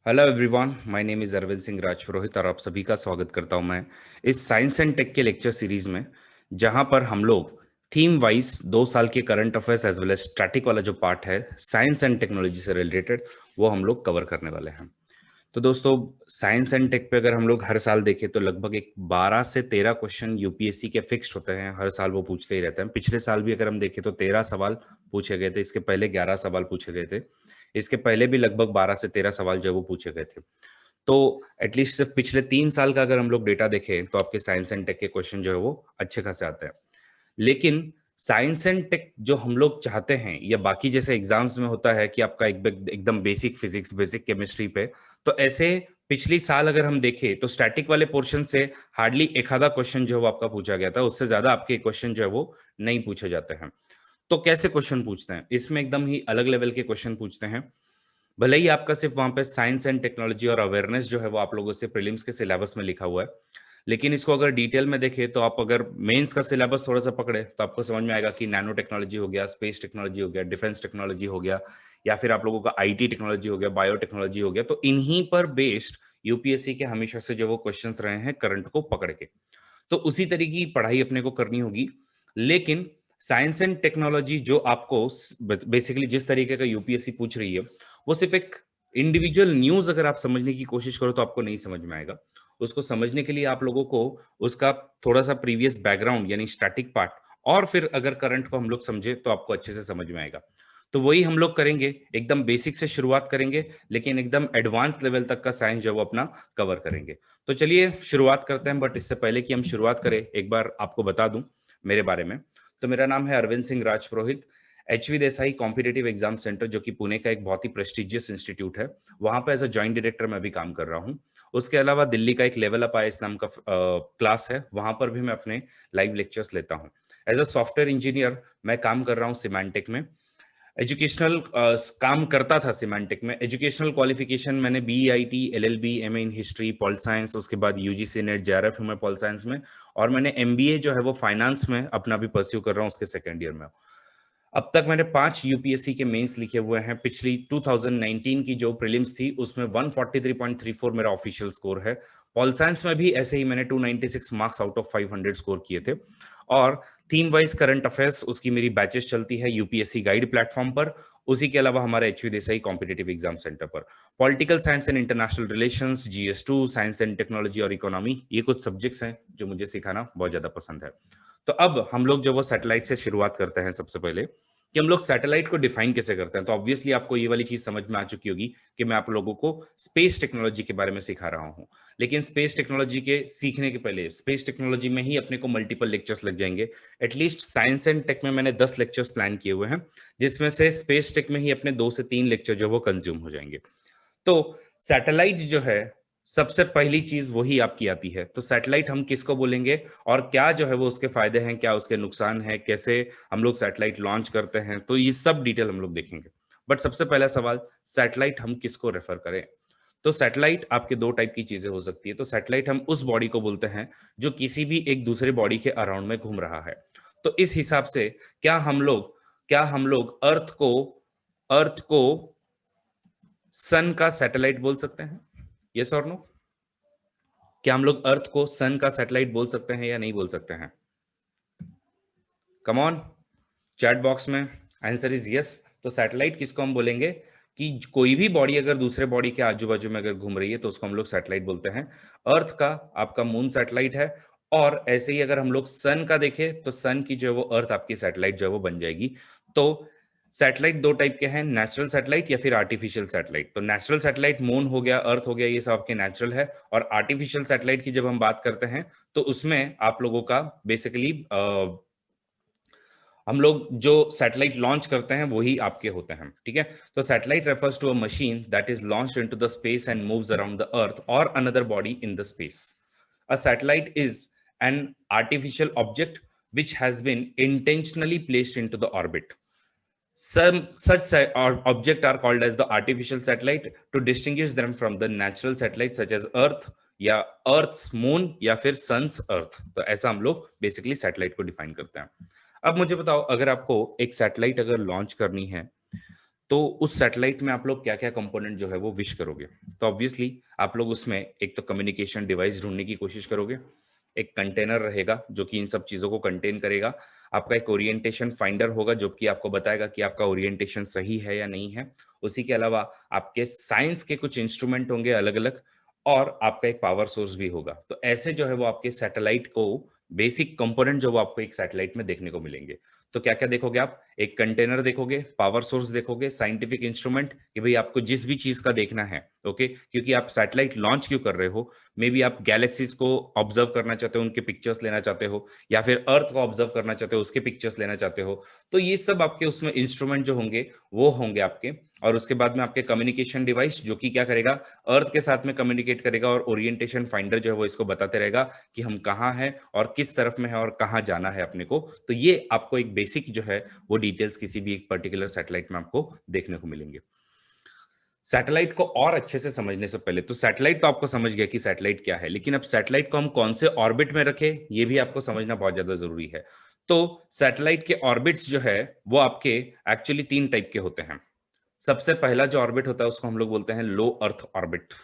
Hello everyone, my name is Arvind Singh Rajpurohit और आप सभी का स्वागत करता हूं मैं इस साइंस एंड टेक के लेक्चर सीरीज में, जहां पर हम लोग थीम वाइज 2 साल के current affairs as well as static वाला जो पार्ट है साइंस एंड टेक्नोलॉजी से रिलेटेड वो हम लोग कवर करने वाले हैं। तो दोस्तों, साइंस एंड टेक पे अगर हम लोग हर साल देखें तो लगभग एक 12 से 13 क्वेश्चन यूपीएससी के फिक्स्ड होते हैं। हर साल वो पूछते ही रहते हैं। पिछले साल भी अगर हम देखें तो 13 सवाल पूछे गए थे। इसके पहले 11 सवाल पूछे गए थे। इसके पहले भी लगभग 12 से 13 सवाल जो है वो पूछे गए थे। तो एटलीस्ट सिर्फ पिछले 3 साल का अगर हम लोग डेटा देखें तो आपके साइंस एंड टेक के क्वेश्चन जो है वो अच्छे खासे आते हैं। लेकिन साइंस एंड टेक जो हम लोग चाहते हैं या बाकी जैसे एग्जाम्स में होता है कि आपका एकदम बेसिक फिजिक्स, बेसिक केमिस्ट्री पे, तो ऐसे पिछली साल अगर हम देखें तो स्टैटिक वाले पोर्शन से हार्डली एक आधा क्वेश्चन जो है वो आपका पूछा गया था। उससे ज्यादा आपके क्वेश्चन जो है वो नहीं पूछे जाते हैं। तो कैसे क्वेश्चन पूछते हैं? इसमें एकदम ही अलग लेवल के क्वेश्चन पूछते हैं। भले ही आपका सिर्फ वहां पे साइंस एंड टेक्नोलॉजी और अवेयरनेस जो है वो आप लोगों से प्रीलिम्स के सिलेबस में लिखा हुआ है, लेकिन इसको अगर डिटेल में देखें तो आप अगर मेंस का सिलेबस थोड़ा सा पकड़े तो आपको समझ में आएगा कि नैनो टेक्नोलॉजी हो गया, स्पेस टेक्नोलॉजी हो गया, डिफेंस टेक्नोलॉजी हो गया, या फिर आप लोगों का आईटी टेक्नोलॉजी हो गया, बायो टेक्नोलॉजी हो गया। तो इन्हीं पर बेस्ड यूपीएससी के हमेशा से जो वो क्वेश्चन रहे हैं करंट को पकड़ के, तो उसी तरीके की पढ़ाई अपने को करनी होगी। लेकिन साइंस एंड टेक्नोलॉजी जो आपको बेसिकली जिस तरीके का यूपीएससी पूछ रही है, वो सिर्फ एक इंडिविजुअल न्यूज अगर आप समझने की कोशिश करो तो आपको नहीं समझ में आएगा। उसको समझने के लिए आप लोगों को उसका थोड़ा सा प्रीवियस बैकग्राउंड यानी स्टैटिक पार्ट और फिर अगर करंट को हम लोग समझे तो आपको अच्छे से समझ में आएगा। तो वही हम लोग करेंगे, एकदम बेसिक से शुरुआत करेंगे, लेकिन एकदम एडवांस लेवल तक का साइंस जो है वो अपना कवर करेंगे। तो चलिए शुरुआत करते हैं। बट इससे पहले कि हम शुरुआत करें, एक बार आपको बता दूं मेरे बारे में। तो मेरा नाम है Arvind Singh Rajpurohit. HV Desai competitive exam centre, जो कि पुणे का एक बहुत ही प्रेस्टिजियस इंस्टीट्यूट है, वहां पर एज अ जॉइंट डायरेक्टर मैं भी काम कर रहा हूँ। उसके अलावा दिल्ली का एक लेवल अप आईएएस नाम का क्लास है, वहां पर भी मैं अपने लाइव लेक्चर्स लेता हूँ। एज अ सॉफ्टवेयर इंजीनियर मैं काम कर रहा हूँ सिमेंटिक में। एजुकेशनल काम करता था सिमेंटिक में। एजुकेशनल क्वालिफिकेशन मैंने BE IT, LLB, MA in history, pol science, उसके बाद यूजीसी नेट, जेआरएफ में पॉल साइंस में, और मैंने एमबीए जो है वो फाइनेंस में अपना भी परस्यू कर रहा हूँ, उसके सेकेंड ईयर में। अब तक मैंने 5 यूपीएससी के मेंस लिखे हुए हैं। पिछली 2019 की जो प्रीलिम्स थी उसमें 143.34 मेरा ऑफिशियल स्कोर है। पॉल साइंस में भी ऐसे ही मैंने 296 मार्क्स आउट ऑफ 500 स्कोर किए थे। और थीम वाइज करंट अफेयर्स उसकी मेरी बैचेस चलती है यूपीएससी गाइड प्लेटफॉर्म पर। उसी के अलावा हमारे HV Desai competitive exam centre पर political science and international relations, GS two, science and technology और इकोनॉमी, ये कुछ सब्जेक्ट्स हैं जो मुझे सिखाना बहुत ज्यादा पसंद है। तो अब हम लोग जो वो सैटेलाइट से शुरुआत करते हैं। सबसे पहले कि हम लोग सैटेलाइट को डिफाइन कैसे करते हैं, तो ऑब्वियसली आपको ये वाली चीज समझ में आ चुकी होगी कि मैं आप लोगों को स्पेस टेक्नोलॉजी के बारे में सिखा रहा हूं। लेकिन स्पेस टेक्नोलॉजी के सीखने के पहले स्पेस टेक्नोलॉजी में ही अपने को मल्टीपल लेक्चर्स लग जाएंगे। एटलीस्ट साइंस एंड टेक में मैंने 10 लेक्चर्स प्लान किए हुए हैं, जिसमें से स्पेस टेक में ही अपने 2 से 3 लेक्चर जो वो कंज्यूम हो जाएंगे। तो सैटेलाइट जो है, सबसे पहली चीज वही आपकी आती है। तो सैटेलाइट हम किसको बोलेंगे और क्या जो है वो उसके फायदे हैं, क्या उसके नुकसान है, कैसे हम लोग सैटेलाइट लॉन्च करते हैं, तो ये सब डिटेल हम लोग देखेंगे। बट सबसे पहला सवाल, सैटेलाइट हम किसको रेफर करें? तो सैटेलाइट आपके दो टाइप की चीजें हो सकती है। तो सैटेलाइट हम उस बॉडी को बोलते हैं जो किसी भी एक दूसरे बॉडी के अराउंड में घूम रहा है। तो इस हिसाब से क्या हम लोग अर्थ को सन का सैटेलाइट बोल सकते हैं? यस और नो? क्या हम लोग अर्थ को सन का सैटेलाइट बोल सकते हैं या नहीं बोल सकते हैं? कम ऑन, चैट बॉक्स में आंसर इज यस। तो सैटेलाइट किसको हम बोलेंगे कि कोई भी बॉडी अगर दूसरे बॉडी के आजू बाजू में अगर घूम रही है तो उसको हम लोग सैटेलाइट बोलते हैं। अर्थ का आपका मून सैटेलाइट है। और ऐसे ही अगर हम लोग सन का देखें तो सन की जो है वो अर्थ आपकी सैटेलाइट जो है वो बन जाएगी। तो सैटेलाइट दो टाइप के हैं, नेचुरल सैटेलाइट या फिर आर्टिफिशियल सैटेलाइट। तो नेचुरल सैटेलाइट मून हो गया, अर्थ हो गया, ये सब आपके नेचुरल है। और आर्टिफिशियल सैटेलाइट की जब हम बात करते हैं तो उसमें आप लोगों का बेसिकली हम लोग जो सैटेलाइट लॉन्च करते हैं वही आपके होते हैं। ठीक है? तो satellite refers to a machine that is launched into the space and moves around the earth और another body in the space. A satellite is an artificial object which has been intentionally placed into the orbit. Some such objects are called as the artificial satellite to distinguish them from the natural satellites such as Earth या Earth's moon या फिर Sun's Earth। तो ऐसा हम लोग basically satellite को define करते हैं। अब मुझे बताओ, अगर आपको एक सैटेलाइट अगर लॉन्च करनी है तो उस सैटेलाइट में आप लोग क्या-क्या कंपोनेंट जो है वो विश करोगे? तो ऑब्वियसली आप लोग उसमें एक तो कम्युनिकेशन डिवाइस ढूँढने की कोशिश करोगे, एक कंटेनर रहेगा जो कि इन सब चीज़ों को कंटेन करेगा, आपका एक ओरिएंटेशन फाइंडर होगा जो कि आपको बताएगा कि आपका ओरिएंटेशन सही है या नहीं है। उसी के अलावा आपके साइंस के कुछ इंस्ट्रूमेंट होंगे अलग-अलग और आपका एक पावर सोर्स भी होगा। तो ऐसे जो है वो आपके सैटेलाइट को बेसिक कंपोनेंट जो वो आपको एक सैटेलाइट में देखने को मिलेंगे। तो क्या-क्या देखोगे आप? एक कंटेनर देखोगे, पावर सोर्स देखोगे, साइंटिफिक इंस्ट्रूमेंट कि भई आपको जिस भी चीज़ का देखना है, ओके? क्योंकि आप सैटेलाइट लॉन्च क्यों कर रहे हो? मेबी आप गैलेक्सीज़ को ऑब्ज़र्व करना चाहते हो, उनके पिक्चर्स लेना चाहते हो या फिर अर्थ को ऑब्ज़र्व करना चाहते हो, उसके पिक्चर्स लेना चाहते हो। तो ये सब आपके उसमें इंस्ट्रूमेंट जो होंगे, वो होंगे आपके और उसके बाद में आपके कम्युनिकेशन डिवाइस जो कि क्या करेगा, अर्थ के साथ में कम्युनिकेट करेगा और ओरिएंटेशन फाइंडर जो है वो इसको बताते रहेगा कि हम कहाँ हैं और किस तरफ में है और कहाँ जाना है अपने को। तो ये आपको एक बेसिक जो है वो डिटेल्स किसी भी एक पर्टिकुलर सैटेलाइट में आपको देखने को मिलेंगे। सैटेलाइट को और अच्छे से समझने से पहले तो सैटेलाइट तो आपको समझ गया कि सैटेलाइट क्या है, लेकिन अब सैटेलाइट को हम कौन से ऑर्बिट में रखें, ये भी आपको समझना बहुत ज़्यादा ज़रूरी है। तो सैटेलाइट के ऑर्बिट्स जो है, वो आपके एक्चुअली 3 टाइप के होते हैं। सबसे पहला जो ऑर्बिट होता है, उसको हम लोग बोलते हैं लो अर्थ ऑर्बिट,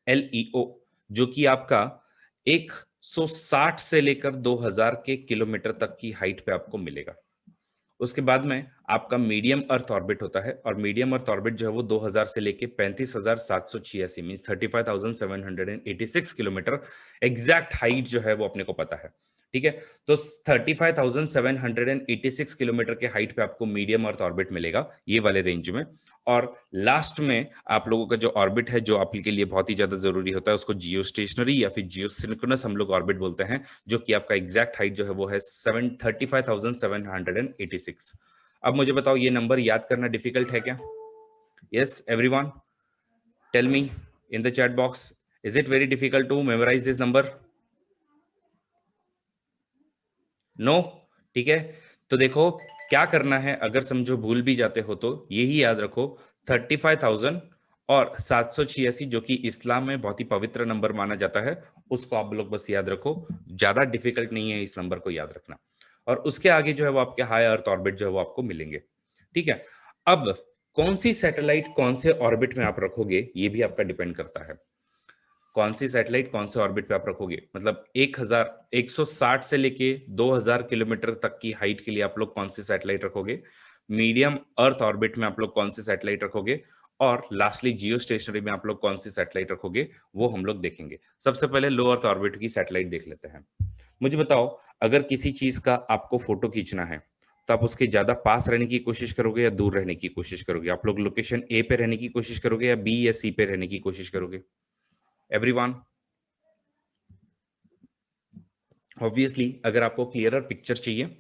LEO, जो कि आपका 160 से लेकर 2000 के किलोमीटर तक की हाइट पे आपको मिलेगा। उसके बाद में आपका मीडियम अर्थ ऑर्बिट होता है और मीडियम अर्थ ऑर्बिट जो है वो 2000 से लेके 35,786 मीन्स 35,786 किलोमीटर एग्जैक्ट हाइट जो है वो अपने को पता है। ठीक है, तो 35,786 किलोमीटर के हाइट पे आपको मीडियम अर्थ ऑर्बिट मिलेगा ये वाले रेंज में। और लास्ट में आप लोगों का जो ऑर्बिट है जो आपके लिए बहुत ही ज्यादा जरूरी होता है उसको जियो स्टेशनरी या फिर जियो सिंक्रोनस हम लोग ऑर्बिट बोलते हैं, जो कि आपका एग्जैक्ट हाइट जो है वो है 35,786। अब मुझे बताओ ये नंबर याद करना डिफिकल्ट है क्या? Yes everyone, tell me in the chat box, is it very difficult to memorise this number? No? ठीक है, तो देखो क्या करना है, अगर समझो भूल भी जाते हो तो यही याद रखो 35,000 और 786 जो कि इस्लाम में बहुत ही पवित्र नंबर माना जाता है, उसको आप लोग बस याद रखो। ज्यादा डिफिकल्ट नहीं है इस नंबर को याद रखना। और उसके आगे जो है वो आपके हाई अर्थ ऑर्बिट जो है वो आपको मिलेंगे। ठीक है, अब कौन सी सैटेलाइट कौन से ऑर्बिट में आप रखोगे ये भी आपका डिपेंड करता है। कौन सी सैटेलाइट कौन से ऑर्बिट पे आप रखोगे, मतलब 160 से लेके 2000 किलोमीटर तक की हाइट के लिए आप लोग कौन सी सैटेलाइट रखोगे, मीडियम अर्थ ऑर्बिट में आप लोग कौन सी सैटेलाइट रखोगे और लास्टली जियो स्टेशनरी में आप लोग कौन सी सैटेलाइट रखोगे, वो हम लोग देखेंगे। सबसे पहले लो अर्थ ऑर्बिट की सैटेलाइट देख लेते हैं। मुझे बताओ, अगर किसी चीज का आपको फोटो खींचना है तो आप उसके ज्यादा पास रहने की कोशिश करोगे या दूर रहने की कोशिश करोगे? आप लोग लोकेशन ए पे रहने की कोशिश करोगे या बी या सी पे रहने की कोशिश करोगे? एवरीवन, ऑब्वियसली अगर आपको क्लियरर पिक्चर चाहिए,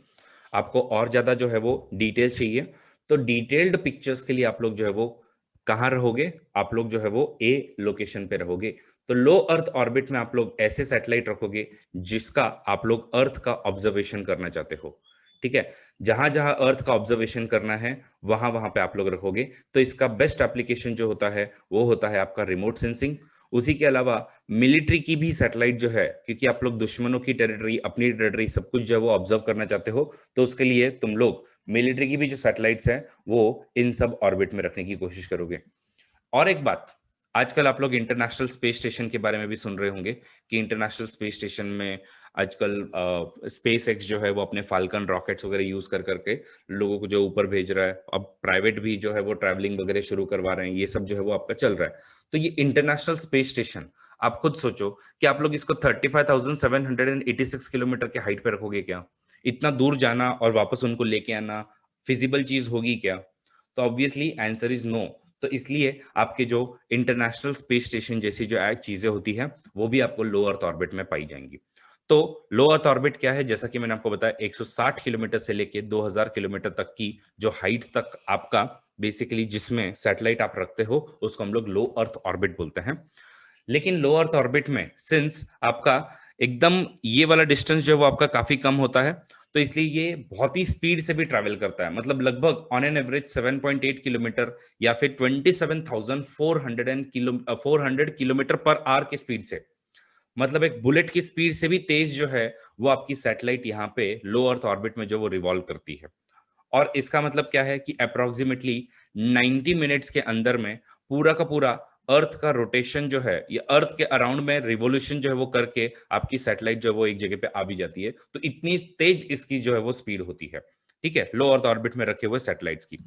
आपको और ज्यादा जो है वो डिटेल्स चाहिए, तो डिटेल्ड पिक्चर्स के लिए आप लोग जो है वो कहाँ रहोगे, आप लोग जो है वो ए लोकेशन पे रहोगे। तो लो अर्थ ऑर्बिट में आप लोग ऐसे सैटेलाइट रखोगे जिसका आप लोग अर्थ का ऑब्जर्वेशन करना चाहते हो। ठीक है, जहां जहां अर्थ का ऑब्जर्वेशन करना है वहां वहां पे आप लोग रखोगे। तो इसका बेस्ट एप्लीकेशन जो होता है वो होता है आपका रिमोट सेंसिंग। उसी के अलावा मिलिट्री की भी सैटेलाइट जो है, क्योंकि आप लोग दुश्मनों की टेरिटरी, अपनी टेरिटरी सब कुछ जो है वो ऑब्जर्व करना चाहते हो, तो उसके लिए तुम लोग मिलिट्री की भी जो सैटेलाइट्स हैं वो इन सब ऑर्बिट में रखने की कोशिश करोगे। और एक बात, आजकल आप लोग इंटरनेशनल स्पेस स्टेशन के बारे में भी सुन रहे होंगे कि इंटरनेशनल स्पेस स्टेशन में आजकल स्पेस एक्स जो है वो अपने फाल्कन रॉकेट्स वगैरह यूज कर करके लोगों को जो ऊपर भेज रहा है। अब प्राइवेट भी जो है वो ट्रैवलिंग वगैरह शुरू करवा रहे हैं, ये सब जो है वो आपका चल रहा है। तो ये इंटरनेशनल स्पेस स्टेशन, आप खुद सोचो कि आप लोग इसको 35,786 किलोमीटर के हाइट पे रखोगे क्या? इतना दूर जाना और वापस उनको लेके आना फिजिबल चीज होगी क्या? तो ऑब्वियसली आंसर इज नो। तो इसलिए आपके जो इंटरनेशनल स्पेस स्टेशन जैसी जो चीजें होती हैं वो भी आपको लो अर्थ ऑर्बिट में पाई जाएंगी। तो लो अर्थ ऑर्बिट क्या है, जैसा कि मैंने आपको बताया 160 किलोमीटर से लेके 2000 किलोमीटर तक की जो हाइट तक आपका बेसिकली जिसमें सैटेलाइट आप रखते हो उसको हम लोग लो अर्थ ऑर्बिट बोलते हैं। लेकिन लो अर्थ ऑर्बिट में सिंस आपका एकदम ये वाला डिस्टेंस जो है वो आपका काफी कम होता है, तो इसलिए ये बहुत ही स्पीड से भी ट्रैवल करता है, मतलब लगभग ऑन एन एवरेज 7.8 किलोमीटर या फिर 27,400 किलोमीटर पर आवर की स्पीड से, मतलब एक बुलेट की स्पीड से भी तेज जो है वो आपकी सैटेलाइट यहाँ पे लो अर्थ ऑर्बिट में जो वो रिवॉल्व करती है। और इसका मतलब क्या है कि अप्रोक्सीमेटली 90 मिनट्स के अंदर में पूरा का पूरा अर्थ का रोटेशन जो है, ये अर्थ के अराउंड में रिवोल्यूशन जो है वो करके आपकी सैटेलाइट जो है वो एक जगह पे आ भी जाती है। तो इतनी तेज इसकी जो है वो स्पीड होती है, ठीक है, लो अर्थ ऑर्बिट में रखे हुए सैटेलाइट्स की।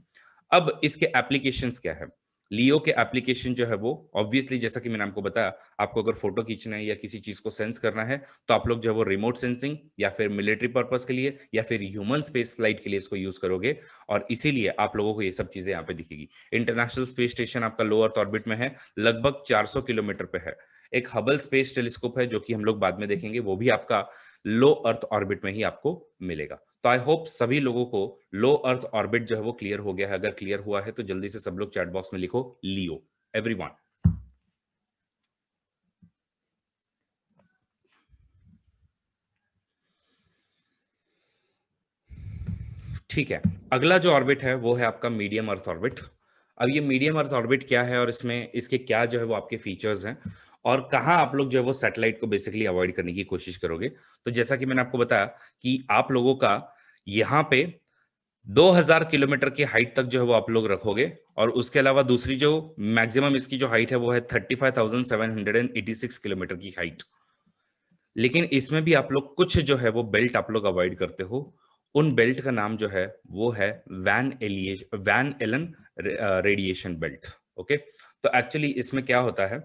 अब इसके एप्लीकेशंस क्या है? लियो के एप्लीकेशन जो है वो ऑब्वियसली, जैसा कि मैंने आपको बताया, आपको अगर फोटो खींचना है या किसी चीज को सेंस करना है तो आप लोग जो है वो रिमोट सेंसिंग या फिर मिलिट्री पर्पस के लिए या फिर ह्यूमन स्पेस फ्लाइट के लिए इसको यूज करोगे, और इसीलिए आप लोगों को ये सब चीजें यहाँ पे दिखेगी। इंटरनेशनल स्पेस स्टेशन आपका लो अर्थ ऑर्बिट में है, लगभग 400 किलोमीटर पे है। एक हबल स्पेस टेलीस्कोप है जो कि हम लोग बाद में देखेंगे, वो भी आपका लो अर्थ ऑर्बिट में ही आपको मिलेगा। तो आई होप सभी लोगों को लो अर्थ ऑर्बिट जो है वो क्लियर हो गया है। अगर क्लियर हुआ है तो जल्दी से सब लोग चैट बॉक्स में लिखो लियो, एवरीवन। ठीक है, अगला जो ऑर्बिट है वो है आपका मीडियम अर्थ ऑर्बिट। अब ये मीडियम अर्थ ऑर्बिट क्या है और इसमें इसके क्या जो है वो आपके फीचर्स हैं और कहाँ आप लोग जो है वो सैटेलाइट को बेसिकली अवॉइड करने की कोशिश करोगे। तो जैसा कि मैंने आपको बताया कि आप लोगों का यहाँ पे 2000 किलोमीटर की हाइट तक जो है वो आप लोग रखोगे, और उसके अलावा दूसरी जो मैक्सिमम इसकी जो हाइट है वो है 35,786 किलोमीटर की हाइट। लेकिन इसमें भी आप लोग कुछ जो है वो बेल्ट आप लोग अवॉइड करते हो। उन बेल्ट का नाम जो है वो है Van Allen radiation belt. Okay, तो एक्चुअली इसमें क्या होता है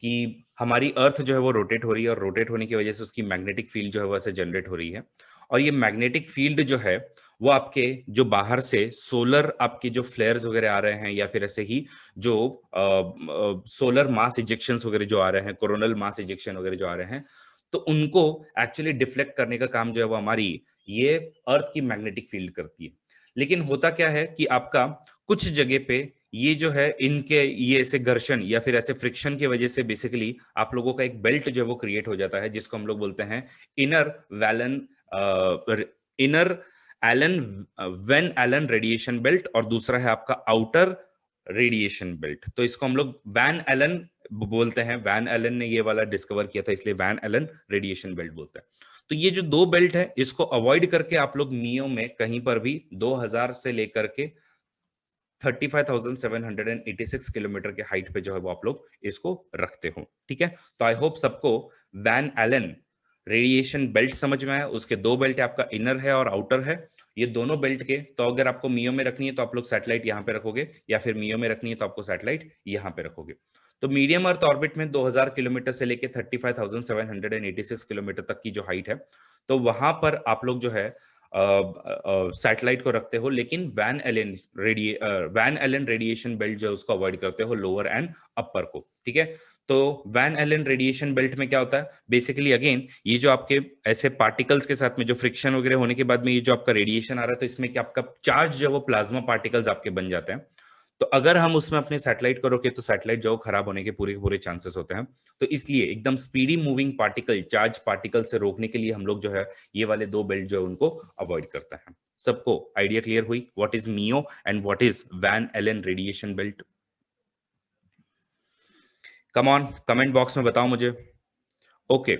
कि हमारी अर्थ जो है वो रोटेट हो रही है और रोटेट होने की वजह से उसकी मैग्नेटिक फील्ड जो है वो ऐसे जनरेट हो रही है, और ये मैग्नेटिक फील्ड जो है वो आपके जो बाहर से सोलर आपके जो फ्लेयर्स वगैरह आ रहे हैं या फिर ऐसे ही जो सोलर मास इजेक्शंस वगैरह जो आ रहे हैं, कोरोनल मास इजेक्शन वगैरह जो आ रहे हैं, तो उनको एक्चुअली डिफ्लेक्ट करने का काम जो है वो हमारी ये अर्थ की मैग्नेटिक फील्ड करती है। लेकिन होता क्या है कि आपका कुछ जगह पे ये जो है इनके ये ऐसे घर्षण या फिर ऐसे फ्रिक्शन की वजह से बेसिकली आप लोगों का एक बेल्ट जो है वो क्रिएट हो जाता है, जिसको हम लोग बोलते हैं inner Van Allen inner Allen Van Allen radiation belt, और दूसरा है आपका आउटर रेडिएशन बेल्ट। तो इसको हम लोग वैन एलन बोलते हैं। वैन एलन ने ये वाला डिस्कवर किया था, इसलिए वैन एलन रेडिएशन बेल्ट बोलते हैं। तो ये जो दो बेल्ट है इसको अवॉइड करके आप लोग मियो में कहीं पर भी 2000 से लेकर के 35,786 किलोमीटर के हाइट पे जो है वो आप लोग इसको रखते हो, ठीक है। तो आई होप सबको वैन एलन रेडिएशन बेल्ट समझ में आया। उसके दो बेल्ट है, आपका इनर है और आउटर है। ये दोनों बेल्ट के, तो अगर आपको मियो में रखनी है तो आप लोग सैटेलाइट यहाँ पे रखोगे, या फिर मियो में रखनी है तो आपको सैटेलाइट यहाँ पे रखोगे। तो मीडियम अर्थ ऑर्बिट में 2000 किलोमीटर से लेके 35,786 किलोमीटर तक की जो हाइट है, तो वहां पर आप लोग जो है सैटेलाइट को रखते हो, लेकिन वैन एलन रेडिएशन बेल्ट जो है उसको अवॉइड करते हो, लोअर एंड अपर को, ठीक है। तो वैन एलन रेडिएशन बेल्ट में क्या होता है बेसिकली, अगेन ये जो आपके ऐसे पार्टिकल्स के साथ में जो फ्रिक्शन वगैरह होने के बाद में ये जो आपका रेडिएशन आ रहा है, तो इसमें क्या आपका चार्ज जो है वो प्लाज्मा पार्टिकल्स आपके बन जाते हैं। तो अगर हम उसमें अपने सैटेलाइट को रोके तो सैटेलाइट जो खराब होने के पूरे पूरे चांसेस होते हैं। तो इसलिए एकदम speedy moving particle, charge particle से रोकने के लिए हम लोग जो है ये वाले दो बेल्ट जो है उनको अवॉइड करते हैं। सबको आइडिया क्लियर हुई what is MEO and what is Van Allen radiation belt? Come on, comment box में बताओ मुझे। ओके,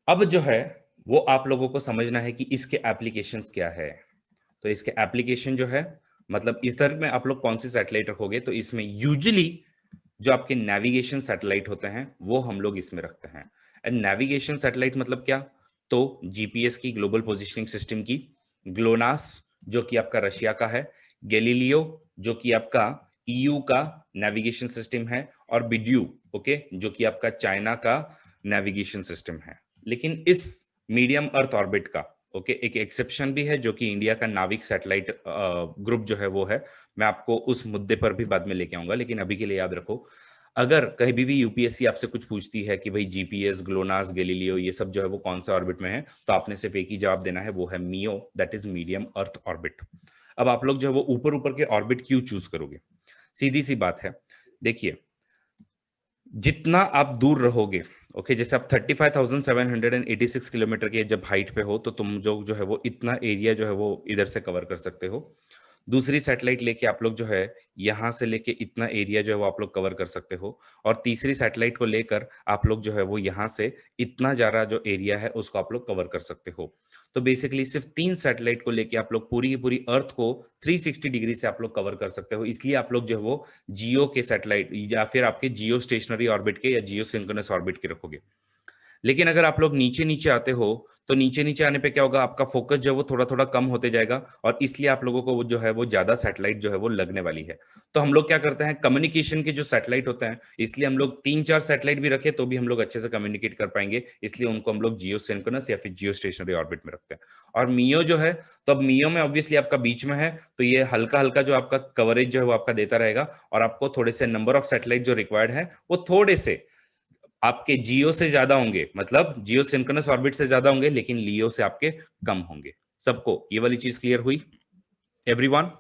अब जो है वो आप लोगों को समझना है कि इसके एप्लीकेशंस क्या है। तो इसके एप्लीकेशन जो है, मतलब इस तरह में आप लोग कौन सी सैटेलाइट रखोगे, तो इसमें यूजुअली जो आपके नेविगेशन सैटेलाइट होते हैं वो हम लोग इसमें रखते हैं। एंड नेविगेशन सैटेलाइट मतलब क्या, तो जीपीएस की, ग्लोबल पोजिशनिंग सिस्टम की, ग्लोनास जो कि आपका रशिया का है, गैलीलियो जो कि आपका ईयू का नेविगेशन सिस्टम है, और बिड्यू ओके जो कि आपका चाइना का नेविगेशन सिस्टम है। लेकिन इस मीडियम अर्थ ऑर्बिट का ओके एक एक्सेप्शन भी है जो कि इंडिया का नाविक सैटेलाइट ग्रुप जो है वो है। मैं आपको उस मुद्दे पर भी बाद में लेके आऊंगा, लेकिन अभी के लिए याद रखो, अगर कहीं भी यूपीएससी आपसे कुछ पूछती है कि भाई जीपीएस, ग्लोनास, गैलीलियो ये सब जो है वो कौन सा ऑर्बिट में है, तो आपने सिर्फ एक ही जवाब देना है, वो है MEO, that is medium earth orbit. अब आप लोग जो है वो ऊपर ऊपर के ऑर्बिट क्यों चूज करोगे? सीधी सी बात है, देखिए जितना आप दूर रहोगे ओके, जैसे आप 35,786 किलोमीटर के जब हाइट पे हो तो तुम जो है वो इतना एरिया जो है वो इधर से कवर कर सकते हो। दूसरी सैटेलाइट लेके आप लोग जो है यहाँ से लेके इतना एरिया जो है वो आप लोग कवर कर सकते हो, और तीसरी सैटेलाइट को लेकर आप लोग जो है वो यहाँ से इतना ज़्यादा जो एरिया है उसको आप लोग कवर कर सकते हो। तो बेसिकली सिर्फ 3 सैटेलाइट को लेके आप लोग पूरी की पूरी अर्थ को 360 डिग्री से आप लोग कवर कर सकते हो। इसलिए आप लोग जो है वो जियो के सैटेलाइट या फिर आपके जियो स्टेशनरी ऑर्बिट के या जियो सिंक्रोनस ऑर्बिट के रखोगे। लेकिन अगर आप लोग नीचे-नीचे आते हो, तो नीचे-नीचे आने पे क्या होगा, आपका फ़ोकस जो है वो थोड़ा-थोड़ा कम होते जाएगा और इसलिए आप लोगों को वो जो है वो ज़्यादा सैटेलाइट जो है वो लगने वाली है। तो हम लोग क्या करते हैं, कम्युनिकेशन के जो सैटेलाइट होते हैं, इसलिए हम लोग 3-4 सैटेलाइट भी रखें तो भी हम लोग अच्छे से कम्युनिकेट कर पाएँगे, इसलिए उनको हम लोग जियो सिंक्रोनस या फिर जियो स्टेशनरी ऑर्बिट में रखते हैं। और मियो जो है, तो अब मियो में ऑब्वियसली आपका बीच में है, तो ये हल्का-हल्का जो आपका कवरेज जो है वो आपका देता रहेगा और आपको थोड़े से नंबर ऑफ सैटेलाइट जो रिक्वायर्ड है, वो थोड़े से आपके जियो से ज्यादा होंगे, मतलब जियो सिंक्रोनस ऑर्बिट से ज्यादा होंगे लेकिन लियो से आपके कम होंगे। सबको ये वाली चीज क्लियर हुई? एवरीवन?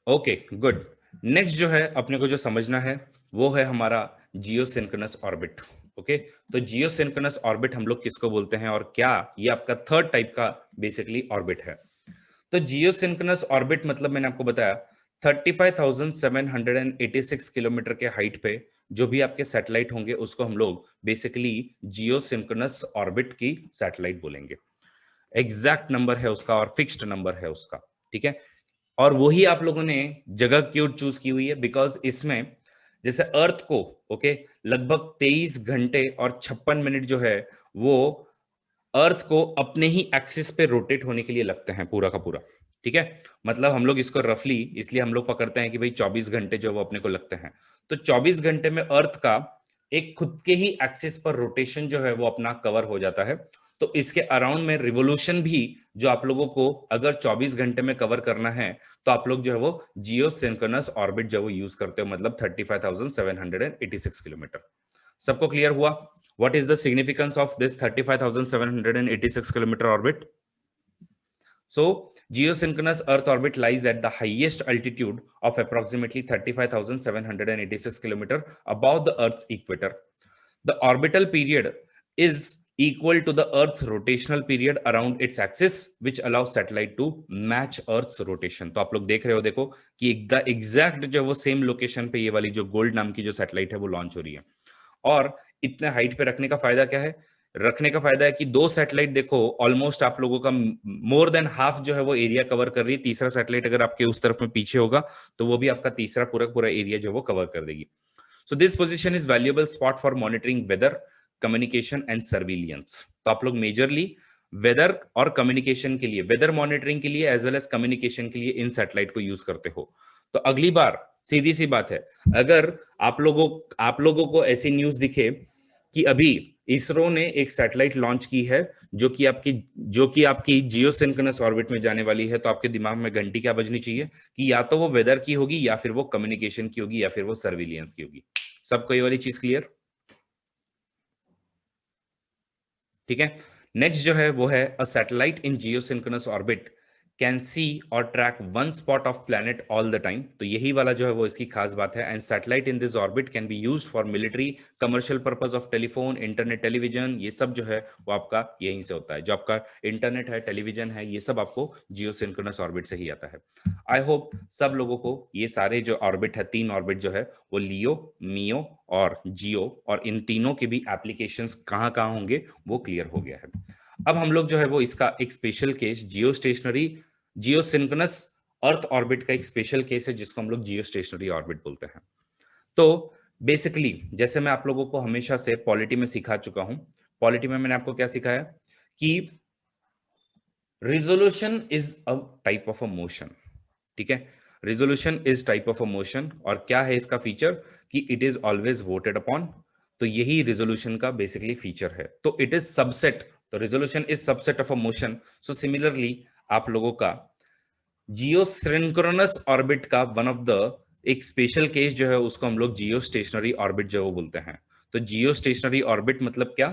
Okay, good. नेक्स्ट जो है अपने को जो समझना है वो है हमारा जियो सिंक्रोनस ऑर्बिट। ओके, तो जियो सिंक्रोनस ऑर्बिट हम लोग किसको बोलते हैं और क्या ये आपका थर्ड टाइप का बेसिकली ऑर्बिट है। तो जियो सिंक्रोनस ऑर्बिट मतलब मैंने आपको बताया 35,786 किलोमीटर के हाइट पे जो भी आपके सैटेलाइट होंगे उसको हम लोग बेसिकली जियो सिंक्रोनस ऑर्बिट की सैटेलाइट बोलेंगे। एग्जैक्ट नंबर है उसका और फिक्स्ड नंबर है उसका, ठीक है। और वही आप लोगों ने जगह क्यों चूज की हुई है, बिकॉज इसमें जैसे अर्थ को ओके लगभग 23 घंटे और 56 मिनट जो है वो अर्थ को अपने ही एक्सिस पे रोटेट होने के लिए लगते हैं पूरा का पूरा, ठीक है। मतलब हम लोग इसको रफली इसलिए हम लोग पकड़ते हैं कि भाई 24 घंटे जो वो अपने को लगते हैं। तो 24 घंटे में अर्थ का एक खुद के ही एक्सिस पर रोटेशन जो है वो अपना कवर हो जाता है। तो इसके अराउंड में रिवोल्यूशन भी जो आप लोगों को अगर 24 घंटे में कवर करना है तो आप लोग जो है वो जियो सिंक्रोनस ऑर्बिट जो वो यूज करते हो, मतलब 35,786 किलोमीटर। सबको क्लियर हुआ? What is the significance of this 35,786 kilometer orbit? So, geosynchronous Earth orbit lies at the highest altitude of approximately 35,786 kilometer above the Earth's equator. The orbital period is equal to the Earth's rotational period around its axis, which allows satellite to match Earth's rotation. तो आप लोग देख रहे हो, देखो कि exact जो वो सेम लोकेशन पे ये वाली जो गोल्ड नाम की जो सैटेलाइट है वो लॉन्च हो रही है। और इतने हाइट पे रखने का फायदा क्या है? रखने का फायदा है कि 2 सैटेलाइट देखो ऑलमोस्ट आप लोगों का मोर देन हाफ जो है वो एरिया कवर कर रही है। तीसरा सैटेलाइट अगर आपके उस तरफ में पीछे होगा तो वो भी आपका तीसरा पूरा पूरा एरिया जो वो कवर कर देगी। So this position is valuable spot for monitoring weather, communication and surveillance. तो आप लोग मेजरली वेदर और कम्युनिकेशन के लिए, वेदर मॉनिटरिंग के लिए एज वेल एज कम्युनिकेशन के लिए इन सैटेलाइट को यूज करते हो। तो अगली बार सीधी सी बात है, अगर आप लोगों को ऐसी न्यूज दिखे कि अभी इसरो ने एक सैटेलाइट लॉन्च की है जो कि आपकी जियो सिंक्रोनस ऑर्बिट में जाने वाली है, तो आपके दिमाग में घंटी क्या बजनी चाहिए कि या तो वो वेदर की होगी या फिर वो कम्युनिकेशन की होगी या फिर वो सर्विलियंस की होगी। सबको ये वाली चीज क्लियर? ठीक है। नेक्स्ट जो है वो है a satellite in geosynchronous orbit can see और track one spot of planet all the time. तो यही वाला जो है वो इसकी खास बात है। And satellite in this orbit can be used for military, commercial purpose of telephone, internet, television, ये सब जो है वो आपका यहीं से होता है। जो आपका इंटरनेट है, टेलीविजन है, ये सब आपको जियो सिंक्रोनस ऑर्बिट से ही आता है। आई होप सब लोगों को ये सारे जो ऑर्बिट है, 3 ऑर्बिट जो है वो लियो, मियो और जियो, और इन तीनों के भी एप्लीकेशंस कहाँ कहाँ होंगे वो क्लियर हो गया है। अब हम लोग जो है वो इसका एक स्पेशल केस जियो स्टेशनरी, जियो सिंक्रोनस अर्थ ऑर्बिट का एक स्पेशल केस है जिसको हम लोग जियो स्टेशनरी ऑर्बिट बोलते हैं। तो बेसिकली जैसे मैं आप लोगों को हमेशा से पॉलिटी में सिखा चुका हूं, पॉलिटी में मैंने आपको क्या सिखाया कि resolution is a type of a motion, ठीक है। Resolution is type of a motion, और क्या है इसका फीचर कि it is always voted upon. तो यही रिजोल्यूशन का बेसिकली फीचर है। तो इट इज सबसेट, तो resolution is subset of a motion. So similarly आप लोगों का जियो सिंक्रोनस ऑर्बिट का वन ऑफ द एक स्पेशल केस जो है उसको हम लोग जियो स्टेशनरी ऑर्बिट जो वो बोलते हैं। तो जियो स्टेशनरी ऑर्बिट मतलब क्या?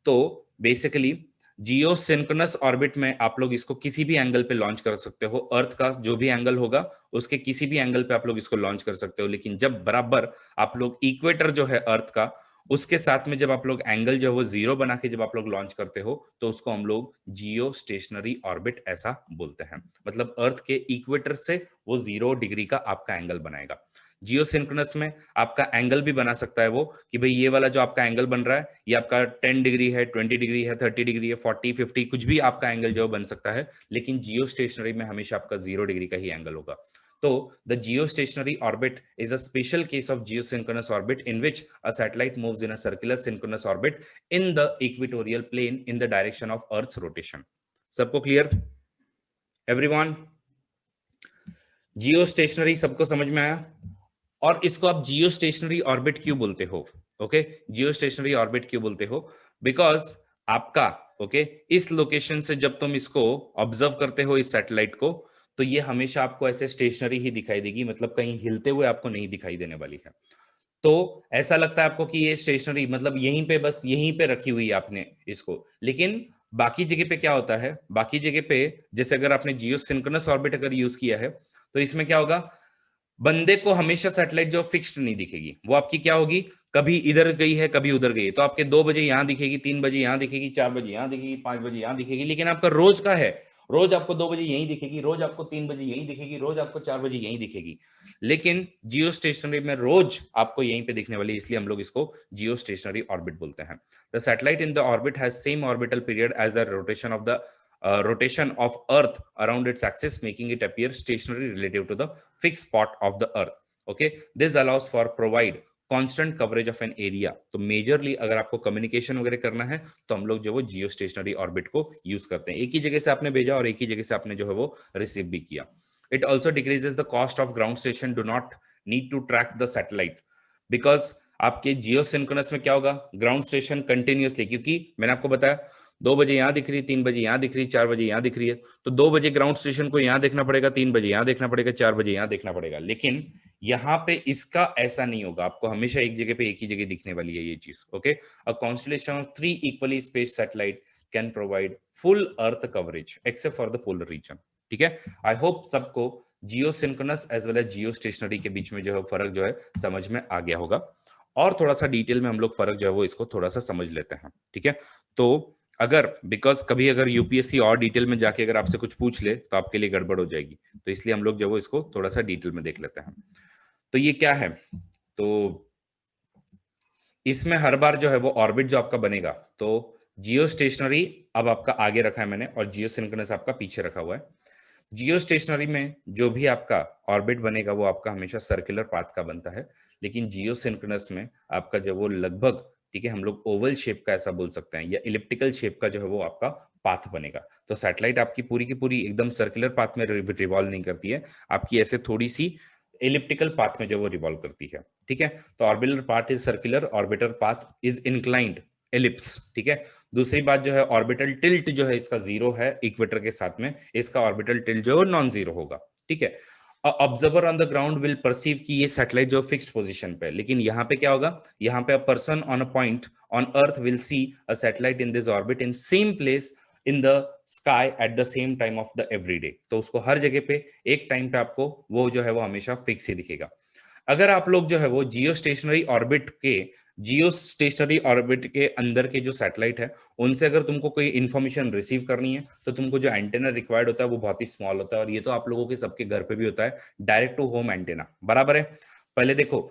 तो बेसिकली जियो सिंक्रोनस ऑर्बिट में आप लोग इसको किसी भी एंगल पे लॉन्च कर सकते हो। अर्थ का जो भी एंगल होगा उसके किसी भी एंगल पे आप लोग इसको लॉन्च कर सकते हो, लेकिन जब बराबर आप लोग इक्वेटर जो है अर्थ का उसके साथ में जब आप लोग एंगल जो है वो 0 बना के जब आप लोग लॉन्च करते हो तो उसको हम लोग जियो स्टेशनरी ऑर्बिट ऐसा बोलते हैं। मतलब अर्थ के इक्वेटर से वो 0 डिग्री का आपका एंगल बनाएगा। जियो सिंक्रोनस में आपका एंगल भी बना सकता है वो कि भाई ये वाला जो आपका एंगल बन रहा है ये आपका 10 डिग्री है, 20 डिग्री है, 30 डिग्री है, 40, 50 कुछ भी आपका एंगल जो बन सकता है, लेकिन जियो स्टेशनरी में हमेशा आपका 0 डिग्री का ही एंगल होगा। तो the geostationary orbit is a special case of geosynchronous orbit in which a satellite moves in a circular synchronous orbit in the equatorial plane in the direction of Earth's rotation. सबको clear everyone? जियो stationery सबको समझ में आया? और इसको आप जियो stationery orbit क्यों बोलते हो? ओके, जियो स्टेशनरी ऑर्बिट क्यों बोलते हो? बिकॉज आपका ओके इस लोकेशन से जब तुम इसको ऑब्जर्व करते हो इस सैटेलाइट को, तो ये हमेशा आपको ऐसे स्टेशनरी ही दिखाई देगी, मतलब कहीं हिलते हुए आपको नहीं दिखाई देने वाली है। तो ऐसा लगता है आपको कि ये स्टेशनरी मतलब यहीं पे, बस यहीं पे रखी हुई है आपने इसको, लेकिन बाकी जगह पे क्या होता है, बाकी जगह पे जैसे अगर आपने जियो सिंक्रोनस ऑर्बिट अगर यूज किया है तो इसमें क्या होगा, बंदे को हमेशा सैटेलाइट जो फिक्स्ड नहीं दिखेगी, वो आपकी क्या होगी, कभी इधर गई है कभी उधर गई है। तो आपके 2 बजे यहां दिखेगी, 3 बजे यहां दिखेगी, 4 बजे यहां दिखेगी, 5 बजे यहां दिखेगी, लेकिन आपका रोज का है, रोज आपको 2 बजे यहीं दिखेगी, रोज आपको 3 बजे यहीं दिखेगी, रोज आपको 4 बजे यहीं दिखेगी। लेकिन जियो स्टेशनरी में रोज आपको यहीं पे दिखने वाली, इसलिए हम लोग इसको जियो स्टेशनरी ऑर्बिट बोलते हैं। The satellite in the orbit has same orbital period as the rotation of the rotation of Earth around its axis, making it appear stationary relative to the fixed spot of the Earth. Okay, this allows for provide constant coverage of an area. तो majorly अगर आपको communication वगैरह करना है तो हम लोग जो वो जियो स्टेशनरी ऑर्बिट को यूज करते हैं, एक ही जगह से आपने भेजा और एक ही जगह से आपने जो है वो रिसीव भी किया। It also decreases the cost of ground station do not need to track the satellite, because आपके जियो सिंक्रोनस में क्या होगा, ग्राउंड स्टेशन कंटिन्यूअसली, क्योंकि मैंने आपको बताया 2 बजे यहां दिख रही, 3 बजे यहां दिख रही, 4 बजे यहां दिख रही है, तो 2 बजे ग्राउंड स्टेशन को यहां देखना पड़ेगा, 3 बजे यहां देखना पड़ेगा, 4 बजे यहां देखना पड़ेगा। लेकिन यहाँ पे इसका ऐसा नहीं होगा, आपको हमेशा एक जगह पे एक ही जगह दिखने वाली है ये चीज। Okay, a constellation of 3 equally space satellite can provide full earth coverage except for the polar region. ठीक है, आई होप सबको geosynchronous as well as geostationary के बीच में जो है फर्क जो है समझ में आ गया होगा। और थोड़ा सा डिटेल में हम लोग फर्क जो है वो इसको थोड़ा सा समझ लेते हैं। ठीक है, तो अगर बिकॉज कभी अगर यूपीएससी और डिटेल में जाके अगर आपसे कुछ पूछ ले तो आपके लिए गड़बड़ हो जाएगी, तो इसलिए हम लोग जो वो इसको थोड़ा सा डिटेल में देख लेते हैं। तो ये क्या है, तो इसमें हर बार जो है वो ऑर्बिट जो आपका बनेगा, तो जियो स्टेशनरी अब आपका आगे रखा है मैंने और जियो सिंक्रोनस आपका पीछे रखा हुआ है। जियो स्टेशनरी में जो भी आपका ऑर्बिट बनेगा वो आपका हमेशा सर्कुलर पाथ का बनता है, लेकिन जियो सिंक्रोनस में आपका जो वो लगभग, ठीक है, हम लोग ओवल शेप का ऐसा बोल सकते हैं या इलिप्टिकल शेप का जो है वो आपका पाथ बनेगा। तो सैटेलाइट आपकी पूरी की पूरी एकदम सर्कुलर पाथ में रिवॉल्व नहीं करती है, आपकी ऐसे थोड़ी सी इलिप्टिकल पाथ में जो वो रिवॉल्व करती है। ठीक है, तो orbital path is circular, orbital path is inclined ellipse. ठीक है, दूसरी बात जो है ऑर्बिटल टिल्ट जो है इसका 0 है इक्वेटर के साथ में, इसका ऑर्बिटल टिल्ट जो है नॉन जीरो होगा। ठीक है, observer on the ground will perceive कि ये सैटेलाइट जो फिक्स्ड पोजीशन पे है, लेकिन यहाँ पे क्या होगा, यहाँ पे a person on a point on earth will see a satellite in this orbit in same place in the sky at the same time of the every day. तो उसको हर जगह पे एक टाइम पे आपको वो जो है वो हमेशा फिक्स ही दिखेगा। अगर आप लोग जो है वो जियो स्टेशनरी ऑर्बिट के अंदर के जो सैटेलाइट है उनसे अगर तुमको कोई इंफॉर्मेशन रिसीव करनी है तो तुमको जो एंटेना रिक्वायर्ड होता है वो बहुत ही स्मॉल होता है, और ये तो आप लोगों के सबके घर पे भी होता है, डायरेक्ट टू होम एंटेना, बराबर है। पहले देखो,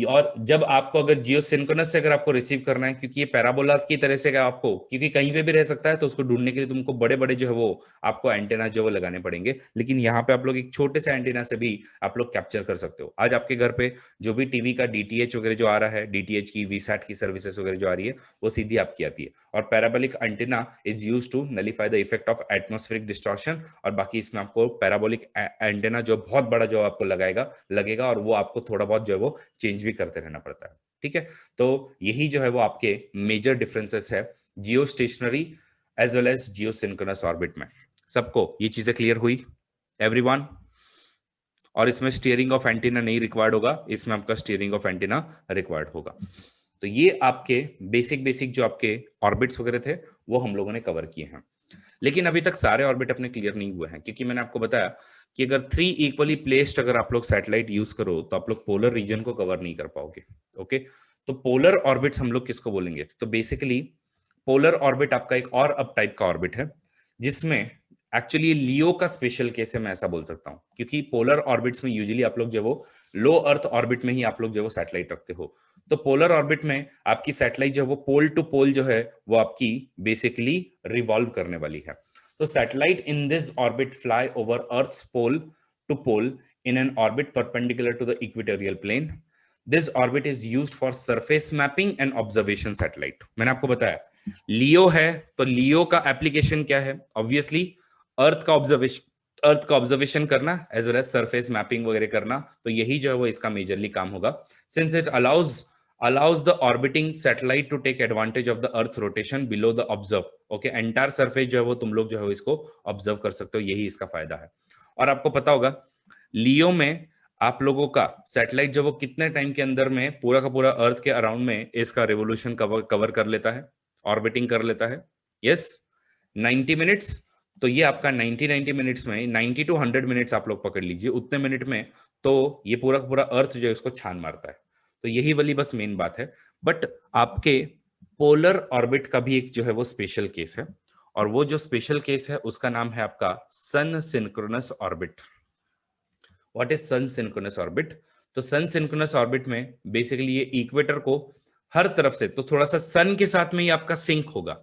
और जब आपको अगर जियो सिंक्रोनस से अगर आपको रिसीव करना है, क्योंकि ये पैराबोला की तरह से आपको, क्योंकि कहीं पे भी रह सकता है, तो उसको ढूंढने के लिए तुमको बड़े बड़े जो है वो आपको एंटेना जो वो लगाने पड़ेंगे, लेकिन यहाँ पे आप लोग एक छोटे से एंटेना से भी आप लोग कैप्चर कर सकते हो। आज आपके घर पे जो भी टीवी का डीटीएच वगैरह जो आ रहा है, डीटीएच की वीसैट की सर्विसेज वगैरह जो आ रही है वो सीधी आपकी आती है, और parabolic antenna is use to nullify the effect of atmospheric distortion. और बाकी इसमें आपको पैराबोलिक एंटेना जो बहुत बड़ा जो आपको लगेगा और वो आपको थोड़ा बहुत जो है वो चेंज भी करते रहना पड़ता है। ठीक है, तो यही जो है वो आपके मेजर डिफरेंसेस है geostationary as well as geosynchronous orbit में। सबको ये चीजें क्लियर हुई एवरीवन? और इसमें स्टीयरिंग ऑफ एंटीना नहीं रिक्वायर्ड होगा, इसमें आपका स्टीयरिंग ऑफ एंटीना रिक्वायर्ड होगा। तो ये आपके बेसिक जो आपके ऑर्बिट्स वगैरह थे वो हम लोगों ने कवर किए हैं, लेकिन अभी तक सारे ऑर्बिट अपने क्लियर नहीं हुए हैं, क्योंकि मैंने आपको बताया कि अगर 3 इक्वली प्लेस्ड अगर आप लोग सैटेलाइट यूज करो तो आप लोग पोलर रीजन को कवर नहीं कर पाओगे। ओके, तो पोलर ऑर्बिट्स हम लोग किसको बोलेंगे, तो बेसिकली पोलर ऑर्बिट आपका एक और अब टाइप का ऑर्बिट है, जिसमें एक्चुअली लियो का स्पेशल केस है, मैं ऐसा बोल सकता हूं, क्योंकि पोलर ऑर्बिट्स में यूजुअली आप लोग जो वो लो अर्थ ऑर्बिट में ही आप लोग जो है वो सैटेलाइट रखते हो। तो पोलर ऑर्बिट में आपकी सैटेलाइट जो है वो पोल टू पोल जो है वो आपकी बेसिकली रिवॉल्व करने वाली है। तो satellite in this orbit fly over earth's pole to pole in an orbit perpendicular to the equatorial plane. This orbit is used for surface mapping and observation satellite. मैंने आपको बताया लियो है, तो लियो का एप्लीकेशन क्या है? ऑब्वियसली अर्थ का ऑब्जर्वेशन करना as well as surface mapping वगैरह करना, तो यही जो है वो इसका मेजरली काम होगा, since it allows the orbiting satellite to take advantage of the earth's rotation below the observe. Okay, entire surface जो है वो तुम लोग जो है इसको ऑब्जर्व कर सकते हो, यही इसका फायदा है। और आपको पता होगा लियो में आप लोगों का सैटेलाइट जो वो कितने टाइम के अंदर में पूरा का पूरा अर्थ के अराउंड में इसका रेवोल्यूशन कवर कर लेता है, ऑर्बिटिंग कर लेता है? Yes, 90 minutes. तो ये आपका 90 मिनट्स में 90 to 100 मिनट्स आप लोग पकड़ लीजिए, उतने मिनट में तो ये पूरा का पूरा अर्थ जो है उसको छान मारता है। तो यही वाली बस मेन बात है। बट आपके पोलर ऑर्बिट का भी एक जो है वो स्पेशल केस है, और वो जो स्पेशल केस है उसका नाम है आपका sun synchronous orbit. What is sun synchronous orbit? तो सन सिंक्रोनस ऑर्बिट में बेसिकली ये इक्वेटर को हर तरफ से, तो थोड़ा सा सन के साथ में ही आपका सिंक होगा,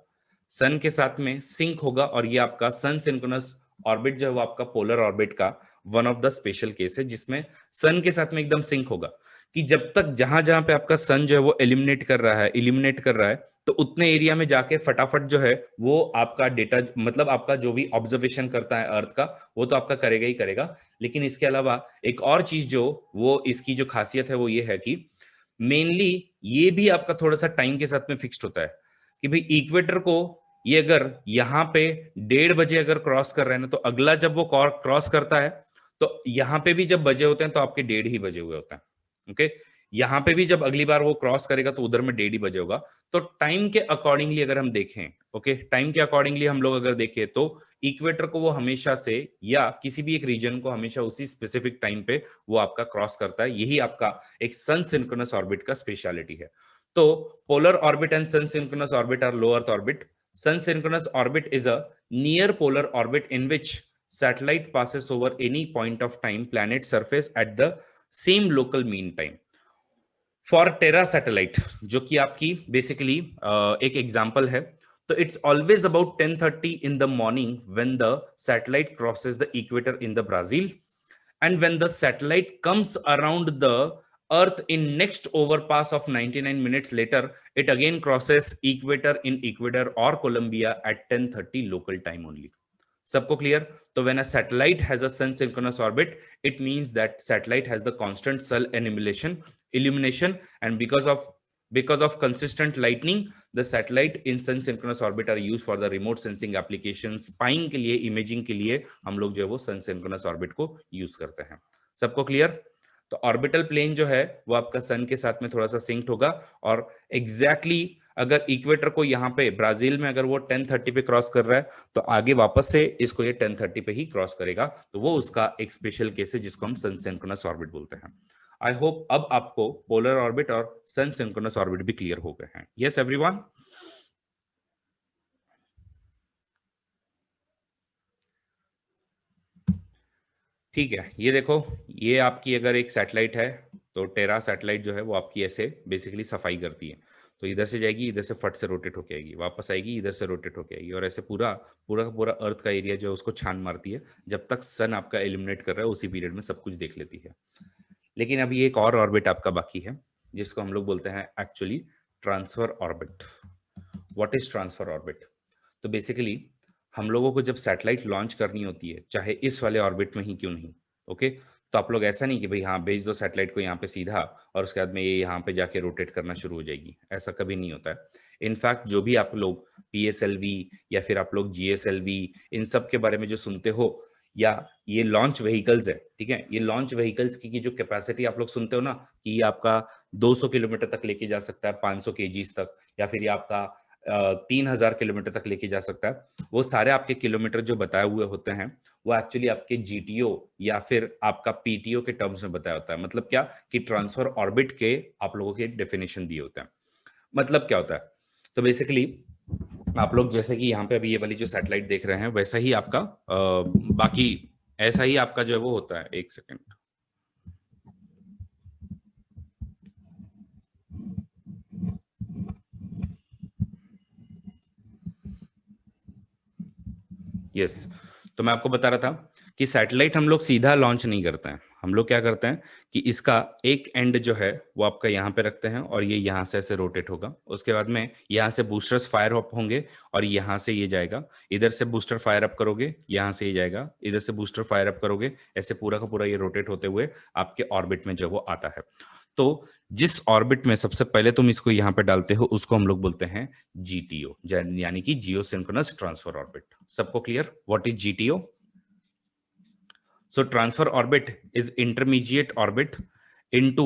सन के साथ में सिंक होगा, और ये आपका सन सिंक्रोनस ऑर्बिट जो है वो आपका पोलर ऑर्बिट का one of the special case है, जिसमें सन के साथ में एकदम सिंक होगा कि जब तक जहां जहां पे आपका सन जो है वो इलिमिनेट कर रहा है तो उतने एरिया में जाके फटाफट जो है वो आपका डेटा, मतलब आपका जो भी ऑब्जर्वेशन करता है अर्थ का, वो तो आपका करेगा ही करेगा। लेकिन इसके अलावा एक और चीज जो वो इसकी जो खासियत है वो ये है कि मेनली ये भी आपका थोड़ा सा टाइम के साथ में फिक्स्ड होता है कि भाई इक्वेटर को ये अगर यहाँ पे 1:30 बजे अगर क्रॉस कर रहे हैं ना, तो अगला जब वो क्रॉस करता है तो यहाँ पे भी जब बजे होते हैं तो आपके 1:30 ही बजे हुए होते हैं। ओके, यहाँ पे भी जब अगली बार वो क्रॉस करेगा तो उधर में 1:30 ही बजे होगा। तो टाइम के अकॉर्डिंगली अगर हम देखें, ओके, टाइम के अकॉर्डिंगली हम लोग अगर देखें तो इक्वेटर को वो हमेशा से या किसी भी एक रीजन को हमेशा उसी स्पेसिफिक टाइम पे वो आपका क्रॉस करता है। यही आपका एक सन सिंक्रोनस ऑर्बिट का स्पेशलिटी है। तो polar orbit and sun synchronous orbit are low earth orbit. Sun synchronous orbit is a near polar orbit in which satellite passes over any point of time planet surface at the same local mean time. For Terra satellite, जो कि आपकी basically एक example है, तो it's always about 10:30 in the morning when the satellite crosses the equator in the Brazil, and when the satellite comes around the Earth in next overpass of 99 minutes later, it again crosses equator in Ecuador or Colombia at 10:30 local time only. सबको clear? तो when a satellite has a sun synchronous orbit, it means that satellite has the constant sun illumination, and because of consistent lightning, the satellite in sun synchronous orbit are used for the remote sensing applications, spying के लिए, imaging के लिए हम लोग जो है वो sun synchronous orbit को यूज करते हैं। सबको क्लियर? तो ऑर्बिटल प्लेन जो है वो आपका सन के साथ में थोड़ा सा सिंक्ड होगा, और एग्जैक्टली अगर इक्वेटर को यहाँ पे ब्राजील में अगर वो 10:30 पे क्रॉस कर रहा है तो आगे वापस से इसको ये 10:30 पे ही क्रॉस करेगा, तो वो उसका एक स्पेशल केस है जिसको हम सन सिंक्रोनस ऑर्बिट बोलते हैं। आई होप अब आपको पोलर ऑर्बिट और सन सिंक्रोनस ऑर्बिट भी क्लियर हो गए हैं। Yes everyone? ठीक है, ये देखो, ये आपकी अगर एक सैटेलाइट है तो टेरा सैटेलाइट जो है वो आपकी ऐसे बेसिकली सफाई करती है। तो इधर से जाएगी, इधर से फट से रोटेट होके आएगी, वापस आएगी, इधर से रोटेट होके आएगी, और ऐसे पूरा पूरा का पूरा अर्थ का एरिया जो है उसको छान मारती है। जब तक सन आपका एलिमिनेट कर रहा है उसी पीरियड में सब कुछ देख लेती है। लेकिन अभी एक और ऑर्बिट आपका बाकी है जिसको हम लोग बोलते हैं actually transfer orbit. What is transfer orbit? तो बेसिकली हम लोगों को जब सैटेलाइट लॉन्च करनी होती है, चाहे इस वाले ऑर्बिट में ही क्यों नहीं, ओके, तो आप लोग ऐसा नहीं कि भाई हाँ भेज दो सैटेलाइट को यहाँ पे सीधा और उसके बाद में ये यहाँ पे जाके रोटेट करना शुरू हो जाएगी, ऐसा कभी नहीं होता है। इनफैक्ट जो भी आप लोग PSLV या फिर आप लोग GSLV इन सब के बारे में जो सुनते हो, या ये लॉन्च व्हीकल्स है, ठीक है, ये लॉन्च व्हीकल्स की जो कैपेसिटी आप लोग सुनते हो ना कि ये आपका 200 किलोमीटर तक लेके जा सकता है, 500 kgs तक, या फिर ये आपका 3000 किलोमीटर तक लेके जा सकता है, वो सारे आपके किलोमीटर जो बताए हुए होते हैं वो एक्चुअली आपके GTO या फिर आपका PTO के टर्म्स में बताया होता है। मतलब क्या कि ट्रांसफर ऑर्बिट के आप लोगों के डेफिनेशन दिए होते हैं। मतलब क्या होता है? तो बेसिकली आप लोग जैसे कि यहाँ पे अभी ये वाली जो सैटेलाइट देख रहे हैं वैसा ही आपका बाकी ऐसा ही आपका जो है वो होता है। एक सेकेंड, यस, तो मैं आपको बता रहा था कि सैटेलाइट हम लोग सीधा लॉन्च नहीं करते हैं। हम लोग क्या करते हैं कि इसका एक एंड जो है वो आपका यहाँ पे रखते हैं और ये यहाँ से ऐसे रोटेट होगा। उसके बाद में यहाँ से बूस्टर्स फायर अप होंगे और यहाँ से ये जाएगा। इधर से बूस्टर फायर अप करोगे, यहाँ से ये जाएगा। इधर से बूस्टर फायर अप करोगे, ऐसे पूरा का पूरा ये रोटेट होते हुए आपके ऑर्बिट में जो वो आता है। तो जिस ऑर्बिट में सबसे पहले तुम इसको यहाँ पे डालते हो उसको हम लोग बोलते हैं जीटीओ, यानी कि जियो सिंक्रोनस ट्रांसफर ऑर्बिट। सबको clear what is GTO? So transfer orbit is intermediate orbit into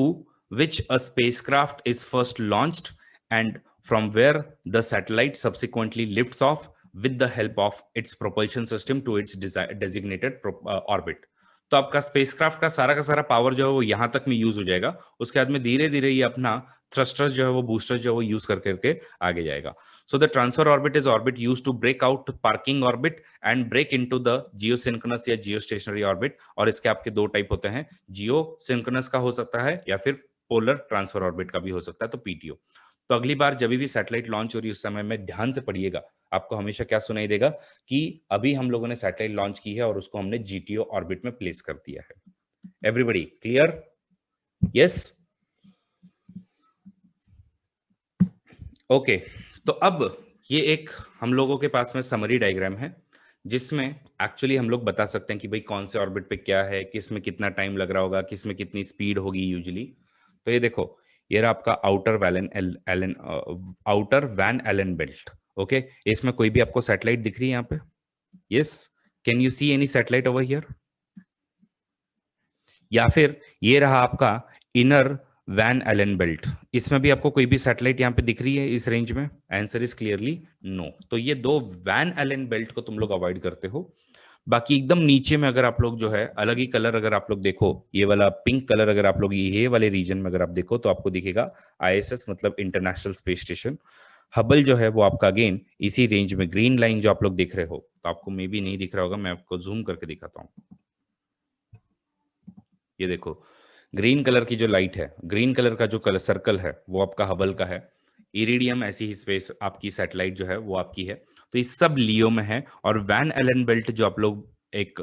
which a spacecraft is first launched and from where the satellite subsequently lifts off with the help of its propulsion system to its designated orbit. तो आपका spacecraft का सारा power जो है वो यहां तक में यूज हो जाएगा। उसके बाद में धीरे धीरे ये अपना थ्रस्टर्स जो है वो बूस्टर्स जो है वो यूज करके आगे जाएगा। So the transfer orbit is orbit used to break out parking orbit and break into the geosynchronous या geostationary orbit। और इसके आपके दो टाइप होते हैं, geosynchronous का हो सकता है या फिर पोलर ट्रांसफर ऑर्बिट का भी हो सकता है, तो पीटीओ। तो अगली बार जब भी सैटेलाइट लॉन्च हो रही है उस समय में ध्यान से पढ़िएगा, आपको हमेशा क्या सुनाई देगा कि अभी हम लोगों ने सैटेलाइट लॉन्च की है और उसको हमने जीटीओ ऑर्बिट में प्लेस कर दिया है। Everybody clear? Yes, okay. तो अब ये एक हम लोगों के पास में समरी डायग्राम है जिसमें एक्चुअली हम लोग बता सकते हैं कि भाई कौन से ऑर्बिट पे क्या है, किस में कितना टाइम लग रहा होगा, किस में कितनी स्पीड होगी यूजुअली। तो ये देखो, ये रहा आपका outer Van Allen belt. Okay, इसमें कोई भी आपको सैटेलाइट दिख रही है यहाँ पे? Yes, can you see any satellite over here? या फिर ये रहा आपका इनर वैन एलन बेल्ट, इसमें भी आपको कोई भी सैटेलाइट यहाँ पे दिख रही है इस रेंज में? Answer is clearly no. तो ये दो वैन एलन बेल्ट को तुम लोग अवॉइड करते हो। बाकी एकदम नीचे में अगर आप लोग जो है अलग ही कलर, अगर आप लोग देखो ये वाला पिंक कलर, अगर आप लोग ये वाले रीजन में अगर आप देखो तो आपको दिखेगा आईएसएस, मतलब इंटरनेशनल स्पेस स्टेशन। हबल जो है वो आपका अगेन इसी रेंज में, ग्रीन लाइन जो आप लोग देख रहे हो, तो आपको मे बी नहीं दिख रहा होगा, मैं आपको जूम करके दिखाता हूँ। ये देखो, ग्रीन कलर की जो लाइट है, ग्रीन कलर का जो कलर सर्कल है वो आपका हबल का है। इरिडियम ऐसी ही स्पेस आपकी सैटेलाइट जो है वो आपकी है। तो ये सब लियो में है। और वैन एलन बेल्ट जो आप लोग एक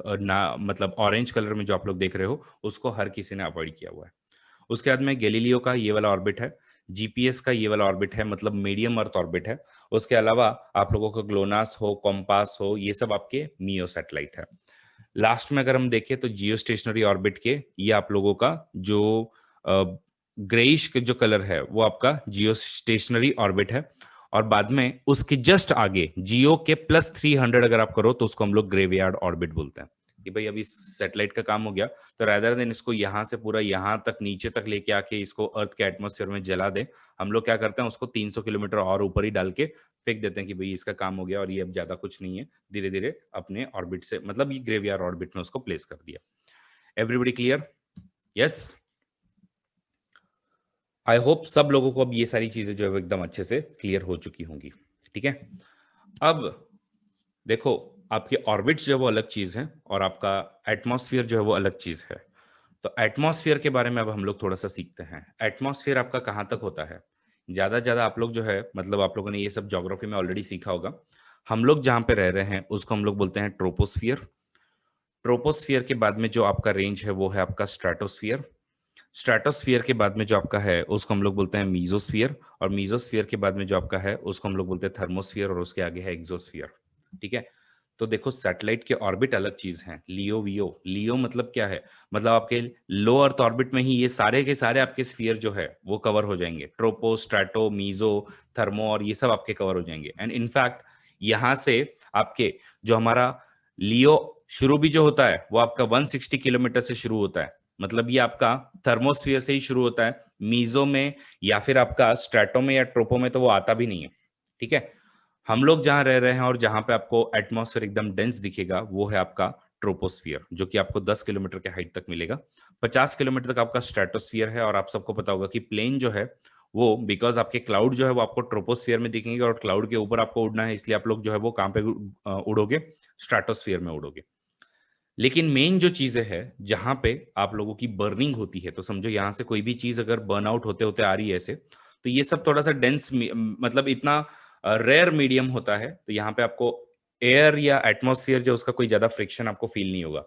मतलब ऑरेंज कलर में जो आप लोग देख रहे हो उसको हर किसी ने अवॉइड किया हुआ है। उसके बाद में गैलीलियो का ये वाला ऑर्बिट है, जीपीएस का ये वाला ऑर्बिट है, मतलब मीडियम अर्थ ऑर्बिट है। उसके अलावा आप लोगों का ग्लोनास हो, कॉम्पास हो, ये सब आपके मियो सैटेलाइट है। लास्ट में अगर हम देखें तो जियो स्टेशनरी ऑर्बिट के ये आप लोगों का जो ग्रेइश जो कलर है वो आपका जियो स्टेशनरी ऑर्बिट है। और बाद में उसके जस्ट आगे जियो के +300 अगर आप करो तो उसको हम लोग ग्रेवयार्ड ऑर्बिट बोलते हैं कि भाई अभी सैटेलाइट का काम हो गया, तो रादर देन इसको यहाँ से पूरा यहाँ तक नीचे तक लेके आके इसको अर्थ के एटमॉस्फेयर में जला दे, हम लोग क्या करते हैं उसको 300 किलोमीटर और ऊपर ही डाल के फेंक देते हैं कि भाई इसका काम हो गया और ये अब ज्यादा कुछ नहीं है। धीरे धीरे अपने ऑर्बिट से, मतलब ये ग्रेवयार्ड ऑर्बिट में उसको प्लेस कर दिया। Everybody clear? Yes, I hope सब लोगों को अब ये सारी चीजें जो है एकदम अच्छे से क्लियर हो चुकी होंगी। ठीक है, अब देखो आपके ऑर्बिट्स जो है वो अलग चीज है और आपका एटमॉस्फेयर जो है वो अलग चीज है। तो एटमॉस्फेयर के बारे में अब हम लोग थोड़ा सा सीखते हैं। एटमॉस्फेयर आपका कहाँ तक होता है? ज्यादा ज्यादा आप लोग जो है, मतलब आप लोगों ने ये सब ज्योग्राफी में ऑलरेडी सीखा होगा। हम लोग जहाँ पे रह रहे हैं उसको हम लोग बोलते हैं ट्रोपोस्फियर। ट्रोपोस्फियर के बाद में जो आपका रेंज है वो है आपका स्ट्रेटोस्फियर। स्ट्रेटोस्फियर के बाद में जो आपका है उसको हम लोग बोलते हैं मीजोस्फियर। और मीजोस्फियर के बाद में जो आपका है उसको हम लोग बोलते हैं थर्मोस्फियर और उसके आगे है एक्सोस्फियर। ठीक है, तो देखो सैटेलाइट के ऑर्बिट अलग चीज हैं। लियो वियो, लियो मतलब क्या है? मतलब आपके लो अर्थ ऑर्बिट में ही ये सारे के सारे आपके स्फीयर जो है वो कवर हो जाएंगे। ट्रोपो, स्ट्रेटो, मीजो, थर्मो और ये सब आपके कवर हो जाएंगे। एंड इनफैक्ट यहाँ से आपके जो हमारा लियो शुरू भी जो होता है वो आपका 160 किलोमीटर से शुरू होता है। मतलब ये आपका थर्मोस्फियर से ही शुरू होता है। मीजो में या फिर आपका स्ट्रेटो में या ट्रोपो में तो वो आता भी नहीं है। ठीक है, हम लोग जहां रह रहे हैं और जहां पे आपको एटमॉस्फेयर एकदम डेंस दिखेगा वो है आपका ट्रोपोस्फियर, जो कि आपको 10 किलोमीटर के हाइट तक मिलेगा। 50 किलोमीटर तक आपका स्ट्रेटोस्फियर है। और आप सबको पता होगा कि प्लेन जो है वो, बिकॉज आपके क्लाउड जो है वो आपको ट्रोपोस्फियर में दिखेंगे और क्लाउड के ऊपर आपको उड़ना है, इसलिए आप लोग जो है वो कहां पे उड़ोगे? स्ट्रेटोस्फियर में उड़ोगे। लेकिन मेन जो चीजें है जहां पे आप लोगों की बर्निंग होती है, तो समझो यहां से कोई भी चीज अगर बर्न आउट होते होते आ रही है ऐसे, तो ये सब थोड़ा सा डेंस, मतलब इतना रेयर मीडियम होता है। तो यहाँ पे आपको एयर या एटमॉस्फेयर जो उसका कोई ज्यादा फ्रिक्शन आपको फील नहीं होगा।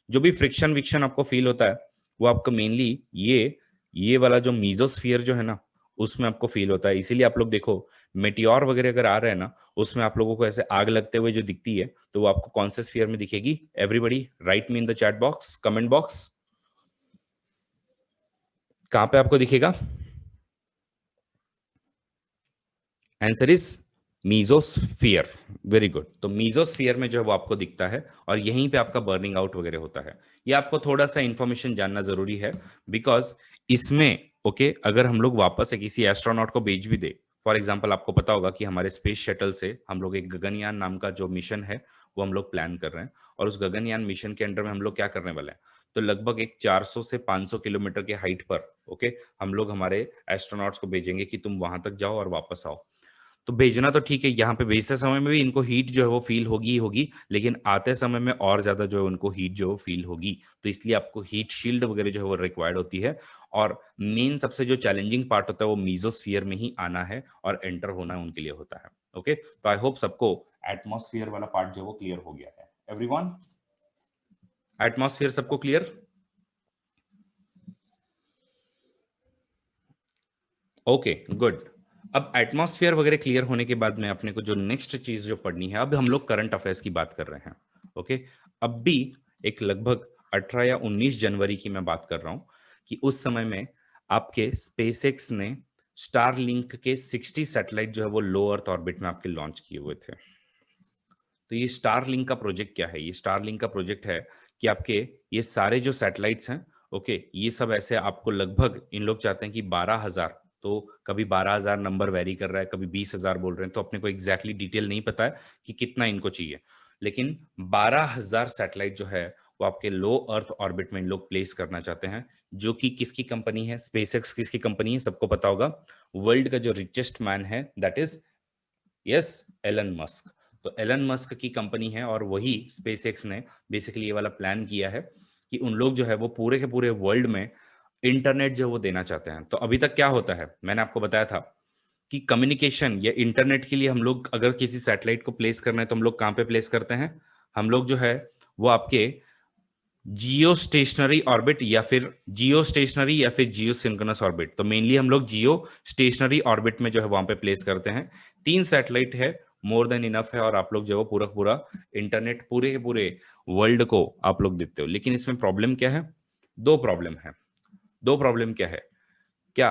जो भी फ्रिक्शन विक्शन आपको फील होता है वो आपको मेनली ये वाला जो मीजोस्फीयर जो है ना उसमें आपको फील होता है। इसीलिए आप लोग देखो मेटियोर वगैरह अगर आ रहे हैं ना उसमें आप लोगों को ऐसे आग लगते हुए जो दिखती है तो वो आपको कौन से स्फीयर में दिखेगी? Everybody right me in the chat box, comment box, कहां पे आपको दिखेगा? Answer is mesosphere. Very good. तो मीजोस्फियर में जो है वो आपको दिखता है और यहीं पे आपका बर्निंग आउट वगैरह होता है। ये आपको थोड़ा सा इंफॉर्मेशन जानना जरूरी है बिकॉज इसमें ओके अगर हम लोग वापस से किसी एस्ट्रोनॉट को भेज भी दे, फॉर एग्जाम्पल आपको पता होगा कि हमारे स्पेस शटल से हम लोग एक गगनयान नाम का जो मिशन है वो हम लोग प्लान कर रहे हैं और उस गगनयान मिशन के अंडर में हम लोग क्या करने वाले हैं, तो लगभग एक 400 से 500 किलोमीटर के हाइट पर ओके हम लोग हमारे एस्ट्रोनॉट्स को भेजेंगे कि तुम वहां तक जाओ और वापस आओ। तो भेजना तो ठीक है, यहाँ पे भेजते समय में भी इनको हीट जो है वो फील होगी ही होगी, लेकिन आते समय में और ज्यादा जो है उनको हीट जो है फील होगी। तो इसलिए आपको हीट शील्ड वगैरह जो है वो रिक्वायर्ड होती है और मेन सबसे जो चैलेंजिंग पार्ट होता है वो मीजोस्फियर में ही आना है और एंटर होना उनके लिए होता है। ओके, तो आई होप सबको एटमॉस्फियर वाला पार्ट जो है वो क्लियर हो गया है। एवरीवन, एटमॉस्फियर सबको क्लियर? Okay good. अब एटमॉस्फेयर वगैरह क्लियर होने के बाद में अपने को जो नेक्स्ट चीज जो पढ़नी है, अब हम लोग करंट अफेयर्स की बात कर रहे हैं। ओके, अब भी एक लगभग 18 या 19 जनवरी की मैं बात कर रहा हूं कि उस समय में आपके स्पेसएक्स ने स्टार लिंक के 60 सैटेलाइट जो है वो लो अर्थ ऑर्बिट में आपके लॉन्च किए हुए थे। तो ये स्टार लिंक का प्रोजेक्ट क्या है? ये स्टार लिंक का प्रोजेक्ट है कि आपके ये सारे जो सैटेलाइट्स हैं ओके ये सब ऐसे आपको लगभग इन लोग चाहते हैं कि 12,000, तो कभी 12,000 नंबर वेरी कर रहा है, कभी 20,000 बोल रहे हैं, तो अपने को एग्जैक्टली डिटेल नहीं पता है कि कितना इनको चाहिए, लेकिन 12,000 सैटेलाइट जो है वो आपके लो अर्थ ऑर्बिट में इन लोग प्लेस करना चाहते हैं। जो कि किसकी कंपनी है? स्पेसएक्स किसकी कंपनी है? सबको पता होगा, वर्ल्ड का जो रिचेस्ट मैन है that is yes Elon Musk. तो एलन मस्क की कंपनी है और वही स्पेसएक्स ने बेसिकली ये वाला प्लान किया है कि उन लोग जो है वो पूरे के पूरे वर्ल्ड में इंटरनेट जो वो देना चाहते हैं। तो अभी तक क्या होता है, मैंने आपको बताया था कि कम्युनिकेशन या इंटरनेट के लिए हम लोग अगर किसी सैटेलाइट को प्लेस करना है तो हम लोग कहाँ पे प्लेस करते हैं? हम लोग जो है वो आपके जियो स्टेशनरी ऑर्बिट या फिर जियो सिंक्रोनस ऑर्बिट। तो मेनली हम लोग जियो स्टेशनरी ऑर्बिट में जो है वहां पे प्लेस करते हैं। 3 सैटेलाइट है, मोर देन इनफ है और आप लोग जो है पूरा पूरा इंटरनेट पूरे के पूरे वर्ल्ड को आप लोग देते हो। लेकिन इसमें प्रॉब्लम क्या है? दो प्रॉब्लम है। दो प्रॉब्लम क्या है? क्या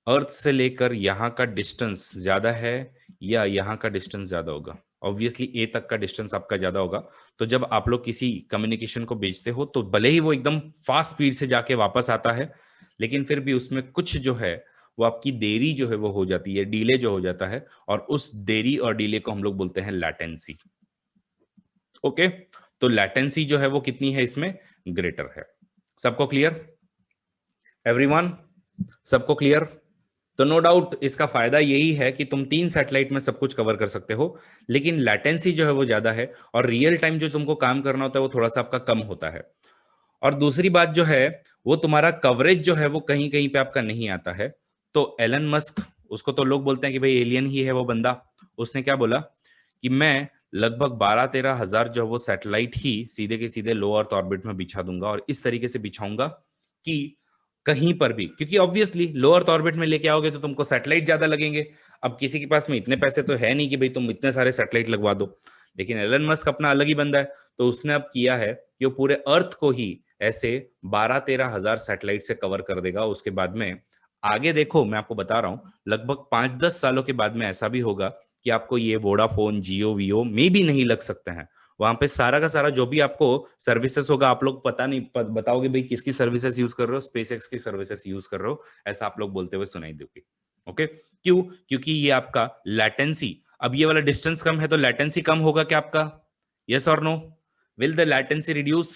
अर्थ से लेकर यहाँ का डिस्टेंस ज्यादा है या यहाँ का डिस्टेंस ज्यादा होगा? ऑब्वियसली ए तक का डिस्टेंस आपका ज्यादा होगा। तो जब आप लोग किसी कम्युनिकेशन को भेजते हो तो भले ही वो एकदम फास्ट स्पीड से जाके वापस आता है, लेकिन फिर भी उसमें कुछ जो है वो आपकी देरी जो है वो हो जाती है, डीले जो हो जाता है, और उस देरी और डीले को हम लोग बोलते हैं लैटेंसी। ओके, तो लैटेंसी जो है वो कितनी है इसमें? ग्रेटर है। सबको क्लियर? एवरीवन, सबको क्लियर? तो नो डाउट इसका फायदा यही है कि तुम 3 सैटेलाइट में सब कुछ कवर कर सकते हो, लेकिन लैटेंसी जो है वो ज्यादा है और रियल टाइम जो तुमको काम करना होता है वो थोड़ा सा आपका कम होता है। और दूसरी बात जो है वो तुम्हारा कवरेज जो है वो कहीं कहीं पे आपका नहीं आता है। तो एलन मस्क, उसको तो लोग बोलते हैं कि भाई एलियन ही है वो बंदा, उसने क्या बोला कि मैं लगभग 12-13 हजार जो है वो सैटेलाइट ही सीधे के सीधे लो अर्थ ऑर्बिट में बिछा दूंगा और इस तरीके से बिछाऊंगा कि कहीं पर भी, क्योंकि ऑब्वियसली लो अर्थ ऑर्बिट में लेके आओगे तो तुमको सैटेलाइट ज्यादा लगेंगे। अब किसी के पास में इतने पैसे तो है नहीं कि भाई तुम इतने सारे सैटेलाइट लगवा दो, लेकिन एलन मस्क अपना अलग ही बंदा है। तो उसने अब किया है कि वो पूरे अर्थ को ही ऐसे 12-13 हजार सैटेलाइट से कवर कर देगा। उसके बाद में आगे देखो, मैं आपको बता रहा हूँ लगभग 5-10 सालों के बाद में ऐसा भी होगा कि आपको ये वोडाफोन जियो वियो में भी नहीं लग सकते हैं। वहां पे सारा का सारा जो भी आपको सर्विसेज होगा, आप लोग पता नहीं बताओगे भाई किसकी सर्विसेज यूज कर रहे हो, स्पेसएक्स की सर्विसेज यूज कर रहे हो, ऐसा आप लोग बोलते हुए सुनाई दोगे। ओके, क्यों? क्योंकि ये आपका लैटेंसी, अब ये वाला डिस्टेंस कम है तो लैटेंसी कम होगा क्या आपका? यस और no? Will the latency reduce?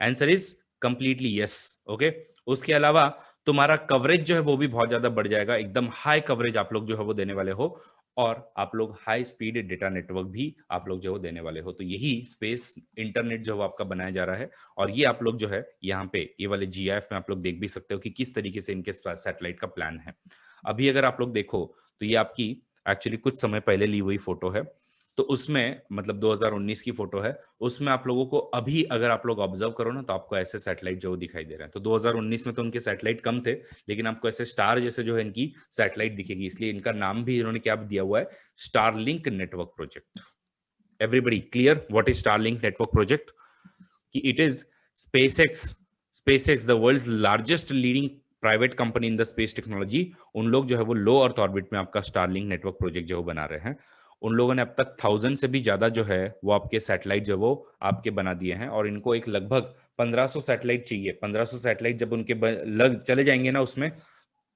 Answer is completely yes. Okay, उसके अलावा तुम्हारा कवरेज जो है वो भी बहुत ज्यादा बढ़ जाएगा, एकदम हाई कवरेज आप लोग जो है वो देने वाले हो और आप लोग हाई स्पीड डेटा नेटवर्क भी आप लोग जो है देने वाले हो। तो यही स्पेस इंटरनेट जो है आपका बनाया जा रहा है और ये आप लोग जो है यहाँ पे ये वाले जीआईएफ में आप लोग देख भी सकते हो कि किस तरीके से इनके सैटेलाइट का प्लान है। अभी अगर आप लोग देखो तो ये आपकी एक्चुअली कुछ समय पहले ली हुई फोटो है। तो उसमें मतलब 2019 की फोटो है, उसमें आप लोगों को अभी अगर आप लोग ऑब्जर्व करो ना तो आपको ऐसे सैटेलाइट जो दिखाई दे रहे हैं। तो 2019 में तो उनके सैटेलाइट कम थे, लेकिन आपको ऐसे स्टार जैसे जो है इनकी सैटेलाइट दिखेगी, इसलिए इनका नाम भी इन्होंने क्या दिया हुआ है, Starlink network project. Everybody clear what is Starlink network project? कि it is SpaceX the world's largest leading private company in the space technology. उन लोग जो है वो लो अर्थ ऑर्बिट में आपका स्टारलिंक नेटवर्क प्रोजेक्ट जो बना रहे हैं। उन लोगों ने अब तक 1000 से भी ज्यादा जो है वो आपके सैटेलाइट जो वो आपके बना दिए हैं, और इनको एक लगभग 1500 सैटेलाइट चाहिए। 1500 सैटेलाइट जब उनके लग चले जाएंगे ना, उसमें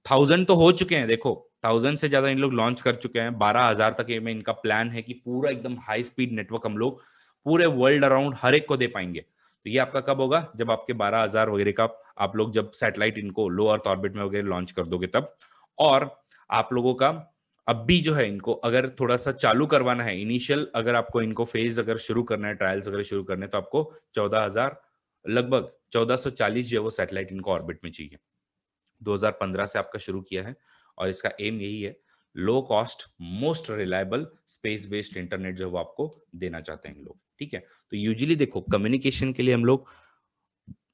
1000 तो हो चुके हैं, देखो 1000 से ज्यादा इन लोग लॉन्च कर चुके हैं। 12000 तक में इनका प्लान है कि पूरा एकदम हाई स्पीड नेटवर्क हम लोग पूरे वर्ल्ड अराउंड हर एक को दे पाएंगे। तो ये आपका कब होगा, जब आपके 12000 वगैरह का आप लोग जब सैटेलाइट इनको लो अर्थ ऑर्बिट में वगैरह लॉन्च कर दोगे तब। और आप लोगों का अब भी जो है इनको अगर थोड़ा सा चालू करवाना है, इनिशियल अगर आपको इनको फेज अगर शुरू करना है, ट्रायल्स अगर शुरू करने, तो आपको 14000 लगभग 1440 जो वो सैटेलाइट इनको ऑर्बिट में चाहिए। 2015 से आपका शुरू किया है, और इसका एम यही है, low cost most reliable space based internet जो वो आपको देना चाहते हैं लोग। ठीक है, तो यूजुअली देखो कम्युनिकेशन के लिए हम लोग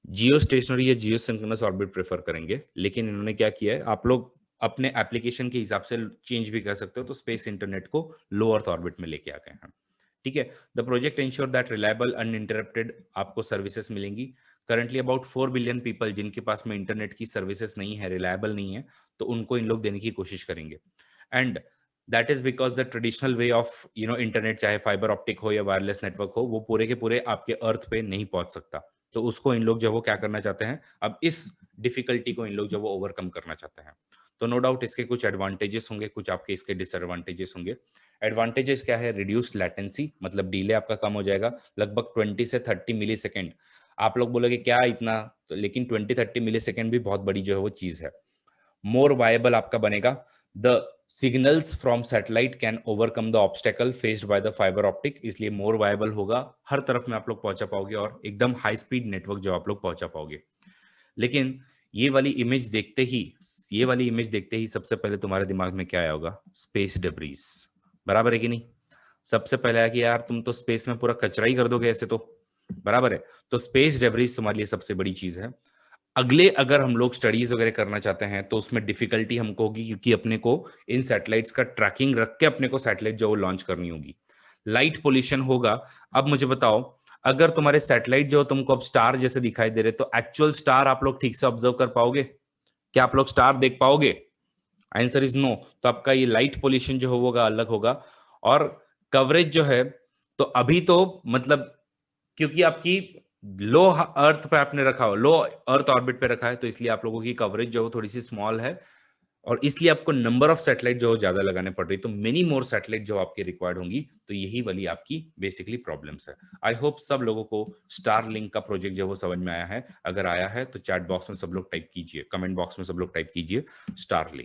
जियो स्टेशनरी या जियो सिंक्रोनस ऑर्बिट प्रेफर करेंगे, लेकिन इन्होंने क्या किया है, आप लोग अपने एप्लीकेशन के हिसाब से चेंज भी कर सकते हो, तो स्पेस इंटरनेट को लो अर्थ ऑर्बिट में लेके आ गए हैं। ठीक है, the project ensure that reliable uninterrupted आपको सर्विसेज मिलेंगी। करंटली अबाउट 4 बिलियन पीपल जिनके पास में इंटरनेट की सर्विसेज नहीं है, रिलायबल नहीं है, तो उनको इन लोग देने की कोशिश करेंगे। And that is because the traditional way of internet, चाहे फाइबर ऑप्टिक हो या वायरलेस नेटवर्क हो, वो पूरे के पूरे आपके अर्थ पे नहीं पहुंच सकता। तो उसको इन लोग जो वो क्या करना चाहते हैं, अब इस डिफिकल्टी को इन लोग जो वो ओवरकम करना चाहते हैं। तो नो डाउट इसके कुछ एडवांटेजेस होंगे, कुछ आपके इसके डिसएडवांटेजेस होंगे। एडवांटेजेस क्या है, रिड्यूस्ड लैटेंसी, मतलब डिले आपका कम हो जाएगा, लगभग 20 से 30 मिली सेकेंड। आप लोग बोलोगे क्या इतना, तो लेकिन 20-30 मिली सेकेंड भी बहुत बड़ी जो है वो चीज है। मोर वायबल आपका बनेगा, the signals from satellite can overcome the obstacle faced by the fibre optic, इसलिए मोर वायबल होगा, हर तरफ में आप लोग पहुंचा पाओगे, और एकदम हाई स्पीड नेटवर्क जो आप लोग पहुंचा पाओगे। लेकिन ये वाली इमेज देखते ही, ये वाली इमेज देखते ही सबसे पहले तुम्हारे दिमाग में क्या आया होगा, स्पेस डेब्रीज, बराबर है कि नहीं? सबसे पहले आया कि यार तुम तो स्पेस में पूरा कचरा ही कर दोगे ऐसे तो, बराबर है। तो स्पेस डेब्रीज तुम्हारे लिए सबसे बड़ी चीज है। अगले अगर हम लोग स्टडीज वगैरह करना चाहते हैं तो उसमें डिफिकल्टी हमको होगी, क्योंकि अपने को इन सैटेलाइट्स का ट्रैकिंग रख के अपने को सैटेलाइट जो लॉन्च करनी होगी। लाइट पोल्यूशन होगा। अब मुझे बताओ, अगर तुम्हारे सैटेलाइट जो तुमको अब स्टार जैसे दिखाई दे रहे, तो एक्चुअल स्टार आप लोग ठीक से ऑब्जर्व कर पाओगे? क्या आप लोग स्टार देख पाओगे? Answer is no. तो आपका ये लाइट पोल्यूशन जो होगा अलग होगा। और कवरेज जो है, तो अभी तो मतलब क्योंकि आपकी लो अर्थ पे आपने रखा हो, लो अर्थ ऑर्बिट पे रखा है, तो इसलिए आप लोगों की कवरेज जो थोड़ी सी स्मॉल है, और इसलिए आपको नंबर ऑफ सैटेलाइट जो ज्यादा लगाने पड़ रही, तो मेनी मोर सैटेलाइट जो आपकी रिक्वायर्ड होंगी। तो यही वाली आपकी बेसिकली प्रॉब्लम्स है। आई होप सब लोगों को स्टार लिंक का प्रोजेक्ट जो वो समझ में आया है। अगर आया है तो चैट बॉक्स में सब लोग टाइप कीजिए, कमेंट बॉक्स में सब लोग टाइप कीजिए स्टार लिंक।